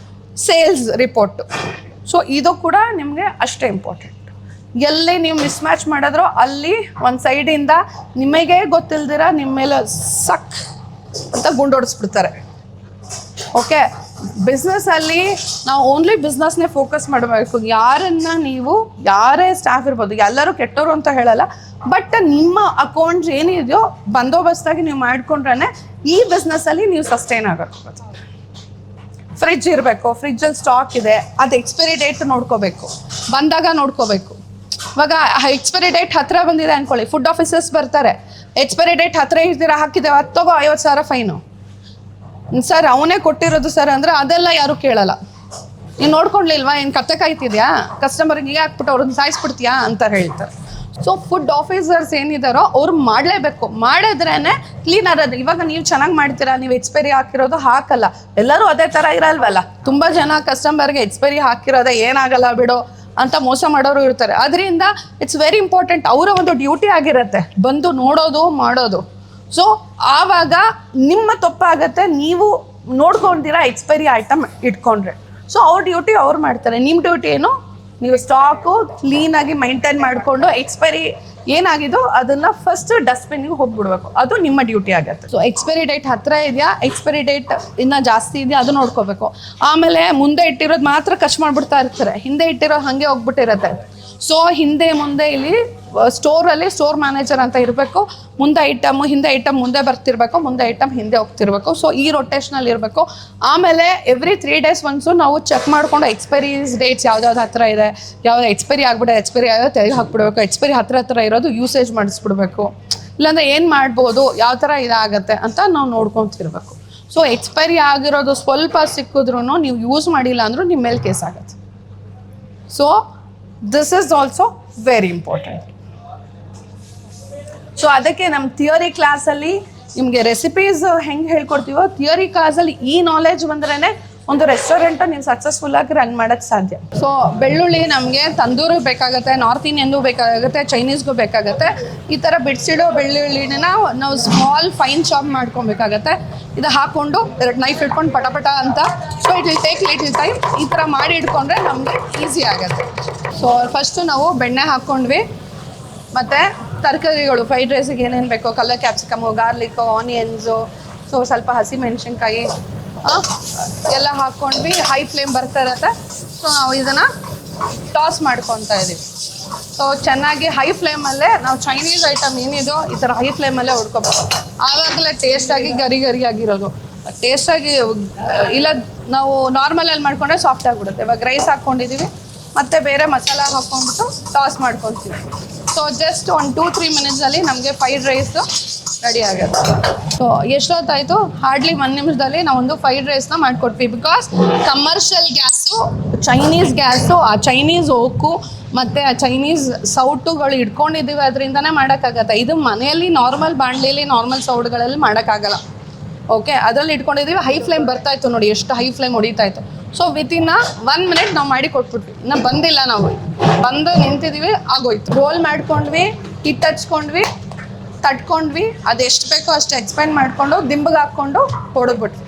sales report. So ಇದು ಕೂಡ ನಿಮಗೆ ಅಷ್ಟೇ ಇಂಪಾರ್ಟೆಂಟ್. ಎಲ್ಲಿ ನೀವು ಮಿಸ್ಮ್ಯಾಚ್ ಮಾಡಿದ್ರೋ ಅಲ್ಲಿ ಒಂದು ಸೈಡಿಂದ ನಿಮಗೆ ಗೊತ್ತಿಲ್ದಿರ ನಿಮ್ಮ ಮೇಲೆ ಸಕ್ ಅಂತ ಗುಂಡೋಡಿಸ್ಬಿಡ್ತಾರೆ. ಓಕೆ, ಬಿಸ್ನೆಸ್ಸಲ್ಲಿ ನಾವು ಓನ್ಲಿ ಬಿಸ್ನೆಸ್ನೇ ಫೋಕಸ್ ಮಾಡಬೇಕು. ಯಾರೇ ಸ್ಟಾಫ್ ಇರ್ಬೋದು, ಎಲ್ಲರೂ ಕೆಟ್ಟವರು ಅಂತ ಹೇಳಲ್ಲ, ಬಟ್ ನಿಮ್ಮ ಅಕೌಂಟ್ಸ್ ಏನಿದೆಯೋ ಬಂದೋಬಸ್ತಾಗಿ ನೀವು ಮಾಡ್ಕೊಂಡ್ರೆ ಈ ಬಿಸ್ನೆಸ್ಸಲ್ಲಿ ನೀವು ಸಸ್ಟೈನ್ ಆಗೋದು. ಫ್ರಿಡ್ಜ್ ಇರಬೇಕು, ಫ್ರಿಡ್ಜಲ್ಲಿ ಸ್ಟಾಕ್ ಇದೆ, ಅದು ಎಕ್ಸ್ಪೈರಿ ಡೇಟ್ ನೋಡ್ಕೋಬೇಕು, ಬಂದಾಗ ನೋಡ್ಕೋಬೇಕು. ಇವಾಗ ಎಕ್ಸ್ಪೈರಿ ಡೇಟ್ ಹತ್ತಿರ ಬಂದಿದೆ ಅಂದ್ಕೊಳ್ಳಿ, ಫುಡ್ ಆಫೀಸರ್ಸ್ ಬರ್ತಾರೆ, ಎಕ್ಸ್ಪೈರಿ ಡೇಟ್ ಹತ್ತಿರ ಇರ್ತೀರಾ ಹಾಕಿದ್ದೇವೆ, 50,000 ಫೈನು ಸರ್, ಅವನೇ ಕೊಟ್ಟಿರೋದು ಸರ್ ಅಂದರೆ ಅದೆಲ್ಲ ಯಾರೂ ಕೇಳಲ್ಲ. ನೀನು ನೋಡ್ಕೊಳ್ಲಿಲ್ವಾ, ಏನು ಕತ್ತೆ ಕಾಯ್ತಿದ್ಯಾ, ಕಸ್ಟಮರ್ಗೆ ಹೀಗೆ ಹಾಕ್ಬಿಟ್ಟು ಅವ್ರನ್ನ ಸಾಯಿಸ್ಬಿಡ್ತೀಯಾ ಅಂತ ಹೇಳ್ತಾರೆ. ಸೊ ಫುಡ್ ಆಫೀಸರ್ಸ್ ಏನಿದಾರೋ ಅವ್ರು ಮಾಡಲೇಬೇಕು, ಮಾಡಿದ್ರೇ ಕ್ಲೀನ್ ಆಗೋದು. ಇವಾಗ ನೀವು ಚೆನ್ನಾಗಿ ಮಾಡ್ತೀರಾ, ನೀವು ಎಕ್ಸ್ಪೈರಿ ಹಾಕಿರೋದು ಹಾಕಲ್ಲ, ಎಲ್ಲರೂ ಅದೇ ಥರ ಇರಲ್ವಲ್ಲ. ತುಂಬ ಜನ ಕಸ್ಟಮರ್ಗೆ ಎಕ್ಸ್ಪೈರಿ ಹಾಕಿರೋದೇ ಏನಾಗಲ್ಲ ಬಿಡೋ ಅಂತ ಮೋಸ ಮಾಡೋರು ಇರ್ತಾರೆ. ಅದರಿಂದ ಇಟ್ಸ್ ವೆರಿ ಇಂಪಾರ್ಟೆಂಟ್, ಅವರ ಒಂದು ಡ್ಯೂಟಿ ಆಗಿರುತ್ತೆ ಬಂದು ನೋಡೋದು ಮಾಡೋದು. ಸೊ ಆವಾಗ ನಿಮ್ಮ ತಪ್ಪಾಗತ್ತೆ, ನೀವು ನೋಡ್ಕೊತೀರಾ ಎಕ್ಸ್ಪೈರಿ ಐಟಮ್ ಇಟ್ಕೊಂಡ್ರೆ. ಸೊ ಅವ್ರ ಡ್ಯೂಟಿ ಅವ್ರು ಮಾಡ್ತಾರೆ, ನಿಮ್ಮ ಡ್ಯೂಟಿ ಏನು, ನೀವು ಸ್ಟಾಕು ಕ್ಲೀನಾಗಿ ಮೈಂಟೈನ್ ಮಾಡಿಕೊಂಡು ಎಕ್ಸ್ಪೈರಿ ಏನಾಗಿದೋ ಅದನ್ನು ಫಸ್ಟ್ ಡಸ್ಟ್ಬಿನ್ಗೆ ಹೋಗ್ಬಿಡ್ಬೇಕು, ಅದು ನಿಮ್ಮ ಡ್ಯೂಟಿ ಆಗುತ್ತೆ. ಸೊ ಎಕ್ಸ್ಪೈರಿ ಡೇಟ್ ಹತ್ತಿರ ಇದೆಯಾ, ಎಕ್ಸ್ಪೈರಿ ಡೇಟ್ ಇನ್ನೂ ಜಾಸ್ತಿ ಇದೆಯಾ ಅದು ನೋಡ್ಕೋಬೇಕು. ಆಮೇಲೆ ಮುಂದೆ ಇಟ್ಟಿರೋದು ಮಾತ್ರ ಖರ್ಚು ಮಾಡಿಬಿಡ್ತಾ ಇರ್ತಾರೆ, ಹಿಂದೆ ಇಟ್ಟಿರೋ ಹಾಗೆ ಹೋಗ್ಬಿಟ್ಟಿರುತ್ತೆ. ಸೊ ಹಿಂದೆ ಮುಂದೆ ಇಲ್ಲಿ ಸ್ಟೋರಲ್ಲಿ ಸ್ಟೋರ್ ಮ್ಯಾನೇಜರ್ ಅಂತ ಇರಬೇಕು, ಮುಂದೆ ಐಟಮ್ ಹಿಂದೆ ಐಟಮ್ ಮುಂದೆ ಬರ್ತಿರ್ಬೇಕು, ಮುಂದೆ ಐಟಮ್ ಹಿಂದೆ ಹೋಗ್ತಿರ್ಬೇಕು. ಸೊ ಈ ರೊಟೇಷನಲ್ಲಿ ಇರಬೇಕು. ಆಮೇಲೆ ಎವ್ರಿ 3 days ಒನ್ಸು ನಾವು ಚೆಕ್ ಮಾಡಿಕೊಂಡು ಎಕ್ಸ್ಪೈರೀಸ್ ಡೇಟ್ಸ್ ಯಾವ್ದಾವ್ದು ಹತ್ತಿರ ಇದೆ, ಯಾವ್ದು ಎಕ್ಸ್ಪೈರಿ ಆಗ್ಬಿಟ್ಟೆ, ಎಕ್ಸ್ಪೈರಿ ಆಗೋದು ತೆಗೆದು ಹಾಕ್ಬಿಡ್ಬೇಕು, ಎಕ್ಸ್ಪೈರಿ ಹತ್ತಿರ ಇರೋದು ಯೂಸೇಜ್ ಮಾಡಿಸ್ಬಿಡ್ಬೇಕು. ಇಲ್ಲಾಂದರೆ ಏನು ಮಾಡ್ಬೋದು, ಯಾವ ಥರ ಇದಾಗತ್ತೆ ಅಂತ ನಾವು ನೋಡ್ಕೊತಿರ್ಬೇಕು. ಸೊ ಎಕ್ಸ್ಪೈರಿ ಆಗಿರೋದು ಸ್ವಲ್ಪ ಸಿಕ್ಕಿದ್ರೂ ನೀವು ಯೂಸ್ ಮಾಡಿಲ್ಲ ಅಂದರೂ ನಿಮ್ಮ ಮೇಲೆ ಕೇಸ್ ಆಗುತ್ತೆ. So this is also very important. So ಅದಕ್ಕೆ ನಮ್ಮ ಥಿಯರಿ ಕ್ಲಾಸಲ್ಲಿ ನಿಮಗೆ ರೆಸಿಪೀಸ್ ಹೆಂಗೆ ಹೇಳ್ಕೊಡ್ತೀವೋ, ಥಿಯರಿ ಕ್ಲಾಸಲ್ಲಿ ಈ ನಾಲೆಜ್ ಬಂದ್ರೇ ಒಂದು ರೆಸ್ಟೋರೆಂಟ್ ನೀವು ಸಕ್ಸಸ್ಫುಲ್ಲಾಗಿ ರನ್ ಮಾಡೋಕ್ಕೆ ಸಾಧ್ಯ. ಸೊ ಬೆಳ್ಳುಳ್ಳಿ ನಮಗೆ ತಂದೂರಿಗೆ ಬೇಕಾಗುತ್ತೆ, ನಾರ್ತ್ ಇಂಡಿಯನ್ಗೂ ಬೇಕಾಗುತ್ತೆ, ಚೈನೀಸ್ಗೂ ಬೇಕಾಗುತ್ತೆ. ಈ ಥರ ಬಿಡಿಸಿಡೋ ಬೆಳ್ಳುಳ್ಳಿನ ನಾವು ಸ್ಮಾಲ್ ಫೈನ್ ಚಾಪ್ ಮಾಡ್ಕೊಬೇಕಾಗತ್ತೆ. ಇದು ಹಾಕ್ಕೊಂಡು 2 ನೈಫ್ ಇಟ್ಕೊಂಡು ಪಟ ಅಂತ. So it will take little time. ಈ ಥರ ಮಾಡಿ ಇಟ್ಕೊಂಡ್ರೆ ನಮಗೆ ಈಸಿ ಆಗುತ್ತೆ. ಸೊ ಫಸ್ಟು ನಾವು ಬೆಣ್ಣೆ ಹಾಕ್ಕೊಂಡ್ವಿ, ಮತ್ತು ತರಕಾರಿಗಳು ಫ್ರೈಡ್ ರೈಸಿಗೆ ಏನೇನು ಬೇಕೋ, colour capsicum, garlic, onions, so ಸ್ವಲ್ಪ ಹಸಿಮೆಣ್ಸಿನ್ಕಾಯಿ ಎಲ್ಲ ಹಾಕ್ಕೊಂಡ್ವಿ. ಹೈ ಫ್ಲೇಮ್ ಬರ್ತಾ ಇರತ್ತೆ. ಸೊ ನಾವು ಇದನ್ನು ಟಾಸ್ ಮಾಡ್ಕೊತಾ ಇದ್ದೀವಿ. ಸೊ ಚೆನ್ನಾಗಿ ಹೈ ಫ್ಲೇಮಲ್ಲೇ ನಾವು ಚೈನೀಸ್ ಐಟಮ್ ಏನಿದೋ ಈ ಥರ ಹೈ ಫ್ಲೇಮಲ್ಲೇ ಹುಡ್ಕೋಬೇಕು. ಆವಾಗಲೇ ಟೇಸ್ಟಾಗಿ ಗರಿ ಆಗಿರೋದು. ಟೇಸ್ಟಾಗಿ ಇಲ್ಲ ನಾವು ನಾರ್ಮಲಲ್ಲಿ ಮಾಡ್ಕೊಂಡ್ರೆ ಸಾಫ್ಟ್ ಆಗಿಬಿಡುತ್ತೆ. ಇವಾಗ ರೈಸ್ ಹಾಕ್ಕೊಂಡಿದ್ದೀವಿ, ಮತ್ತು ಬೇರೆ ಮಸಾಲ ಹಾಕ್ಕೊಂಡ್ಬಿಟ್ಟು ಟಾಸ್ ಮಾಡ್ಕೊತೀವಿ. ಸೊ ಜಸ್ಟ್ ಒಂದು 2-3 ಮಿನಿಟ್ಸಲ್ಲಿ ನಮಗೆ ಫ್ರೈಡ್ ರೈಸು ರೆಡಿ ಆಗುತ್ತೆ. ಸೊ ಎಷ್ಟೊತ್ತಾಯಿತು, ಹಾರ್ಡ್ಲಿ 1 ನಿಮಿಷದಲ್ಲಿ ನಾವೊಂದು ಫ್ರೈಡ್ ರೈಸ್ನ ಮಾಡಿಕೊಟ್ವಿ. Because commercial gas, Chinese gas, ಆ ಚೈನೀಸ್ ಓಕು ಮತ್ತು ಆ ಚೈನೀಸ್ ಸೌಟುಗಳು ಇಟ್ಕೊಂಡಿದ್ದೀವಿ ಅದರಿಂದನೇ ಮಾಡೋಕ್ಕಾಗತ್ತೆ. ಇದು ಮನೆಯಲ್ಲಿ ನಾರ್ಮಲ್ ಬಾಣಲೆಯಲ್ಲಿ ನಾರ್ಮಲ್ ಸೌಟ್ಗಳಲ್ಲಿ ಮಾಡೋಕ್ಕಾಗಲ್ಲ. ಓಕೆ, ಅದರಲ್ಲಿ ಇಟ್ಕೊಂಡಿದ್ದೀವಿ. ಹೈ ಫ್ಲೇಮ್ ಬರ್ತಾಯಿತ್ತು ನೋಡಿ, ಎಷ್ಟು ಹೈ ಫ್ಲೇಮ್ ಹೊಡಿತಾಯಿತ್ತು. ಸೊ ವಿತಿನ್ 1 ಮಿನಿಟ್ ನಾವು ಮಾಡಿ ಕೊಟ್ಬಿಟ್ವಿ. ಇನ್ನು ಬಂದಿಲ್ಲ, ನಾವು ಬಂದು ನಿಂತಿದ್ದೀವಿ, ಆಗೋಯ್ತು. ರೋಲ್ ಮಾಡ್ಕೊಂಡ್ವಿ, ಹಿಟ್ಟು ಹಚ್ಕೊಂಡ್ವಿ, ತಟ್ಕೊಂಡ್ವಿ, ಅದು ಎಷ್ಟು ಬೇಕೋ ಅಷ್ಟು ಎಕ್ಸ್ಪೆಂಡ್ ಮಾಡಿಕೊಂಡು ದಿಂಬಿಗೆ ಹಾಕ್ಕೊಂಡು ಹೊಡೆದ್ಬಿಟ್ವಿ.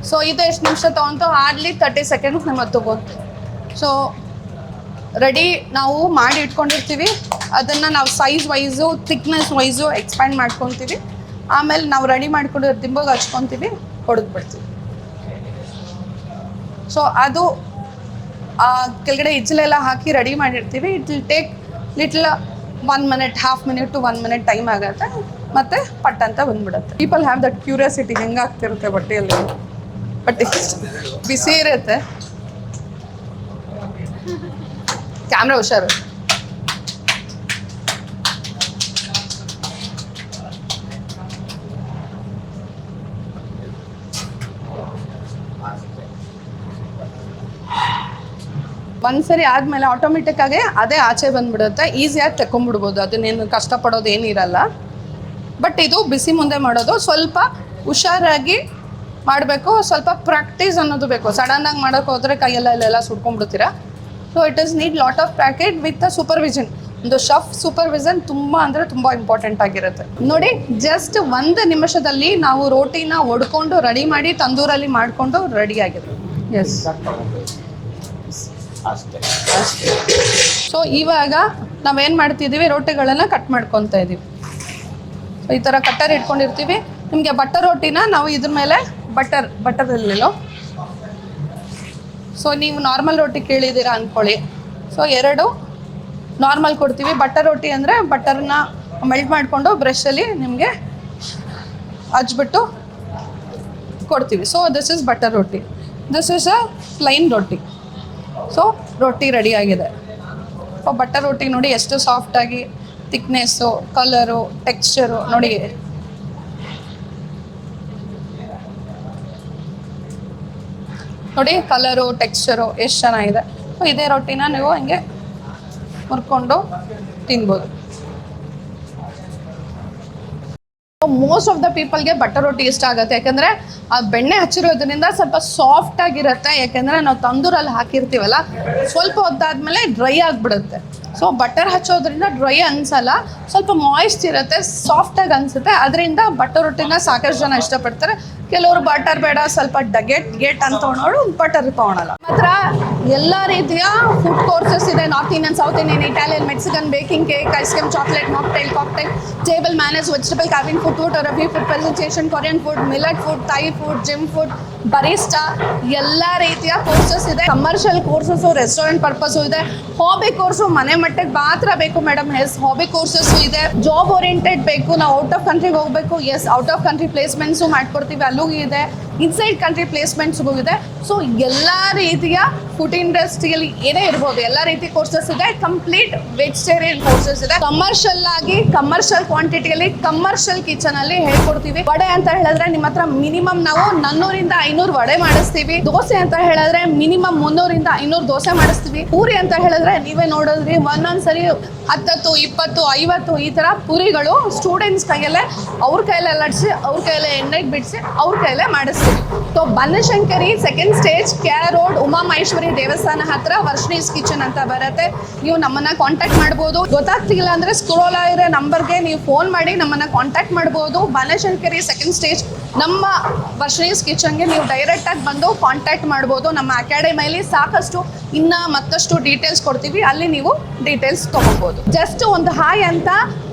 ಸೊ ಇದು ಎಷ್ಟು ನಿಮಿಷ ತೊಗೊಂತು? ಹಾರ್ಡ್ಲಿ 30 ಸೆಕೆಂಡ್ಸ್ ನಮಗೆ ತೊಗೊಂತು. ಸೊ ರೆಡಿ ನಾವು ಮಾಡಿ ಇಟ್ಕೊಂಡಿರ್ತೀವಿ. ಅದನ್ನು ನಾವು size wise thickness wise expand ಮಾಡ್ಕೊತೀವಿ. ಆಮೇಲೆ ನಾವು ರೆಡಿ ಮಾಡ್ಕೊಂಡಿರೋ ದಿಂಬಿಗೆ ಹಚ್ಕೊತೀವಿ, ಹೊಡೆದ್ಬಿಡ್ತೀವಿ. ಸೊ ಅದು ಕೆಳಗಡೆ ಇಜ್ಲೆಲ್ಲ ಹಾಕಿ ರೆಡಿ ಮಾಡಿರ್ತೀವಿ. It will take little 1 minute, half minute to 1 minute time ಆಗುತ್ತೆ. ಮತ್ತು ಪಟ್ ಅಂತ ಬಂದ್ಬಿಡುತ್ತೆ. ಪೀಪಲ್ ಹ್ಯಾವ್ ದಟ್ ಕ್ಯೂರಿಯಾಸಿಟಿ, ಹೆಂಗಾಗ್ತಿರುತ್ತೆ ಬಟ್ಟೆಯಲ್ಲಿ. ಬಟ್ಟೆ ಬಿಸಿ ಇರುತ್ತೆ. ಕ್ಯಾಮ್ರಾ ಹುಷಾರು. ಒಂದ್ಸರಿ ಆದಮೇಲೆ ಆಟೋಮೆಟಿಕ್ಕಾಗಿ ಅದೇ ಆಚೆ ಬಂದುಬಿಡುತ್ತೆ. ಈಸಿಯಾಗಿ ತಗೊಂಡ್ಬಿಡ್ಬೋದು, ಅದನ್ನೇನು ಕಷ್ಟಪಡೋದು ಏನಿರಲ್ಲ. ಬಟ್ ಇದು ಬಿಸಿ ಮುಂದೆ ಮಾಡೋದು ಸ್ವಲ್ಪ ಹುಷಾರಾಗಿ ಮಾಡಬೇಕು. ಸ್ವಲ್ಪ ಪ್ರಾಕ್ಟೀಸ್ ಅನ್ನೋದು ಬೇಕು. ಸಡನ್ನಾಗಿ ಮಾಡೋಕ್ಕೆ ಹೋದರೆ ಕೈಯೆಲ್ಲ ಸುಟ್ಕೊಂಡ್ಬಿಡ್ತೀರಾ. So it is need lot of practice with supervision. ಒಂದು ಶಫ್ ಸೂಪರ್ವಿಷನ್ ತುಂಬ ಅಂದರೆ ತುಂಬ ಇಂಪಾರ್ಟೆಂಟ್ ಆಗಿರುತ್ತೆ. ನೋಡಿ, ಜಸ್ಟ್ 1 ನಿಮಿಷದಲ್ಲಿ ನಾವು ರೋಟಿನ ಒಡ್ಕೊಂಡು ರೆಡಿ ಮಾಡಿ ತಂದೂರಲ್ಲಿ ಮಾಡಿಕೊಂಡು ರೆಡಿ ಆಗಿದೆ. ಎಸ್, ಸೊ ಇವಾಗ ನಾವೇನು ಮಾಡ್ತಿದ್ದೀವಿ, ರೋಟಿಗಳನ್ನು ಕಟ್ ಮಾಡ್ಕೊತಾ ಇದ್ದೀವಿ. ಸೊ ಈ ಥರ ಕಟ್ಟರ್ ಇಟ್ಕೊಂಡಿರ್ತೀವಿ. ನಿಮಗೆ ಬಟರ್ ರೋಟಿನ ನಾವು ಇದ್ರ ಮೇಲೆ ಬಟರಲ್ಲಿಲ್ಲೋ, ಸೊ ನೀವು ನಾರ್ಮಲ್ ರೋಟಿ ಕೇಳಿದ್ದೀರಾ ಅಂದ್ಕೊಳ್ಳಿ. ಸೊ 2 ನಾರ್ಮಲ್ ಕೊಡ್ತೀವಿ. ಬಟರ್ ರೋಟಿ ಅಂದರೆ ಬಟರ್ನ ಮೆಲ್ಟ್ ಮಾಡಿಕೊಂಡು ಬ್ರಷಲ್ಲಿ ನಿಮಗೆ ಹಚ್ಬಿಟ್ಟು ಕೊಡ್ತೀವಿ. So this is butter roti, this is a plain roti. So ರೊಟ್ಟಿ ರೆಡಿ ಆಗಿದೆ. ಸೊ ಬಟರ್ ರೋಟಿ ನೋಡಿ ಎಷ್ಟು ಸಾಫ್ಟಾಗಿ, ಥಿಕ್ನೆಸ್ಸು, ಕಲರು, ಟೆಕ್ಸ್ಚರು ನೋಡಿ. ನೋಡಿ ಕಲರು, ಟೆಕ್ಸ್ಚರು ಎಷ್ಟು ಚೆನ್ನಾಗಿದೆ. ಸೊ ಇದೇ ರೊಟ್ಟಿನ ನೀವು ಹಿಂಗೆ ಮುರ್ಕೊಂಡು ತಿನ್ಬೋದು. ಮೋಸ್ಟ್ ಆಫ್ ದ ಪೀಪಲ್ಗೆ ಬಟರ್ ರೋಟಿ ಇಷ್ಟ ಆಗುತ್ತೆ. ಯಾಕೆಂದರೆ ಆ ಬೆಣ್ಣೆ ಹಚ್ಚಿರೋದ್ರಿಂದ ಸ್ವಲ್ಪ ಸಾಫ್ಟ್ ಆಗಿರುತ್ತೆ. ಯಾಕೆಂದರೆ ನಾವು ತಂದೂರಲ್ಲಿ ಹಾಕಿರ್ತೀವಲ್ಲ, ಸ್ವಲ್ಪ ಹೊತ್ತಾದ್ಮೇಲೆ ಡ್ರೈ ಆಗಿಬಿಡುತ್ತೆ. ಸೊ ಬಟರ್ ಹಚ್ಚೋದ್ರಿಂದ ಡ್ರೈ ಅನಿಸಲ್ಲ, ಸ್ವಲ್ಪ ಮಾಯ್ಸ್ಟ್ ಇರುತ್ತೆ, ಸಾಫ್ಟಾಗಿ ಅನಿಸುತ್ತೆ. ಅದರಿಂದ ಬಟರ್ ರೊಟ್ಟಿನ ಸಾಕಷ್ಟು ಜನ ಇಷ್ಟಪಡ್ತಾರೆ. ಕೆಲವರು ಬಟರ್ ಬೇಡ, ಸ್ವಲ್ಪ ಗೆಟ್ ಅಂತ ತೊಗೊಂಡು ಬಟರ್ ತೊಗೊಳಲ್ಲ. ಮಾತ್ರ ಎಲ್ಲ ರೀತಿಯ ಫುಡ್ ಕೋರ್ಸಸ್ ಇದೆ. North Indian, south Indian, Italian, Mexican, baking, cake, ice cream, chocolate, mocktail, cocktail, table manners, vegetable cabin food, ರವಿ food presentation, Korean food, millet food, Thai food, gym food, barista, ಎಲ್ಲ ರೀತಿಯ courses ಇದೆ. Commercial courses, restaurant purpose ಇದೆ. Hobby course ಮನೆ ಮಟ್ಟಿಗೆ ಮಾತ್ರ ಬೇಕು madam. Yes, hobby courses ಇದೆ. ಜಾಬ್ ಓರಿಯೆಂಟೆಡ್ ಬೇಕು, ನಾವು ಔಟ್ ಆಫ್ ಕಂಟ್ರಿಗೆ ಹೋಗಬೇಕು. Yes, out of country placements ಮಾಡ್ಕೊಡ್ತೀವಿ, ಅಲ್ಲೂ ಇದೆ. ಇನ್ಸೈಡ್ ಕಂಟ್ರಿ ಪ್ಲೇಸ್ಮೆಂಟ್ಸ್ಗೂ ಇದೆ. ಸೊ ಎಲ್ಲ ರೀತಿಯ ಫುಡ್ ಇಂಡಸ್ಟ್ರಿಯಲ್ಲಿ ಏನೇ ಇರ್ಬೋದು, ಎಲ್ಲ ರೀತಿ ಕೋರ್ಸಸ್ ಇದೆ. ಕಂಪ್ಲೀಟ್ ವೆಜಿಟೇರಿಯನ್ ಕೋರ್ಸಸ್ ಇದೆ. ಕಮರ್ಷಿಯಲ್ ಆಗಿ, ಕಮರ್ಷಿಯಲ್ ಕ್ವಾಂಟಿಟಿಯಲ್ಲಿ, ಕಮರ್ಷಿಯಲ್ ಕಿಚನಲ್ಲಿ ಹೇಳ್ಕೊಡ್ತೀವಿ. ವಡೆ ಅಂತ ಹೇಳಿದ್ರೆ ನಿಮ್ಮ ಹತ್ರ ಮಿನಿಮಮ್ ನಾವು 400 - 500 ವಡೆ ಮಾಡಿಸ್ತೀವಿ. ದೋಸೆ ಅಂತ ಹೇಳಿದ್ರೆ ಮಿನಿಮಮ್ 300 - 500 ದೋಸೆ ಮಾಡಿಸ್ತೀವಿ. ಪೂರಿ ಅಂತ ಹೇಳಿದ್ರೆ ನೀವೇ ನೋಡಿದ್ರಿ, ಒಂದೊಂದ್ಸರಿ 10, 20, 50 ಈ ಥರ ಪೂರಿಗಳು ಸ್ಟೂಡೆಂಟ್ಸ್ ಕೈಯಲ್ಲೇ, ಅವ್ರ ಕೈಯಲ್ಲೇ ಲಟ್ಸಿ, ಅವ್ರ ಕೈಯಲ್ಲೇ ಎಣ್ಣೆಗೆ ಬಿಡಿಸಿ, ಅವ್ರ ಕೈಯಲ್ಲೇ ಮಾಡಿಸ್ತೀವಿ. So Banashankari 2nd stage, KR road, Uma Maheshwari ದೇವಸ್ಥಾನ ಹತ್ರ ವರ್ಷನೀಸ್ ಕಿಚನ್ ಅಂತ ಬರುತ್ತೆ. ನೀವು ನಮ್ಮನ್ನ ಕಾಂಟ್ಯಾಕ್ಟ್ ಮಾಡ್ಬೋದು. ಗೊತ್ತಾಗ್ತಿಲ್ಲ ಅಂದರೆ ಸ್ಕ್ರೋಲ್ ಆಗಿರೋ ನಂಬರ್ಗೆ ನೀವು ಫೋನ್ ಮಾಡಿ ನಮ್ಮನ್ನ ಕಾಂಟ್ಯಾಕ್ಟ್ ಮಾಡ್ಬೋದು. ಬನಶಂಕರಿ 2nd ಸ್ಟೇಜ್ ನಮ್ಮ ವರ್ಷನೀಸ್ ಕಿಚನ್ಗೆ ನೀವು ಡೈರೆಕ್ಟಾಗಿ ಬಂದು ಕಾಂಟ್ಯಾಕ್ಟ್ ಮಾಡ್ಬೋದು. ನಮ್ಮ ಅಕಾಡೆಮಿಯಲ್ಲಿ ಸಾಕಷ್ಟು ಮತ್ತಷ್ಟು ಡೀಟೇಲ್ಸ್ ಕೊಡ್ತೀವಿ, ಅಲ್ಲಿ ನೀವು ಡೀಟೇಲ್ಸ್ ತೊಗೋಬೋದು. ಜಸ್ಟ್ ಒಂದು ಹಾಯ್ ಅಂತ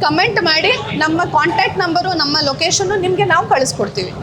ಕಮೆಂಟ್ ಮಾಡಿ ನಮ್ಮ ಕಾಂಟ್ಯಾಕ್ಟ್ ನಂಬರು, ನಮ್ಮ ಲೊಕೇಶನ್ನು ನಿಮಗೆ ನಾವು ಕಳಿಸ್ಕೊಡ್ತೀವಿ.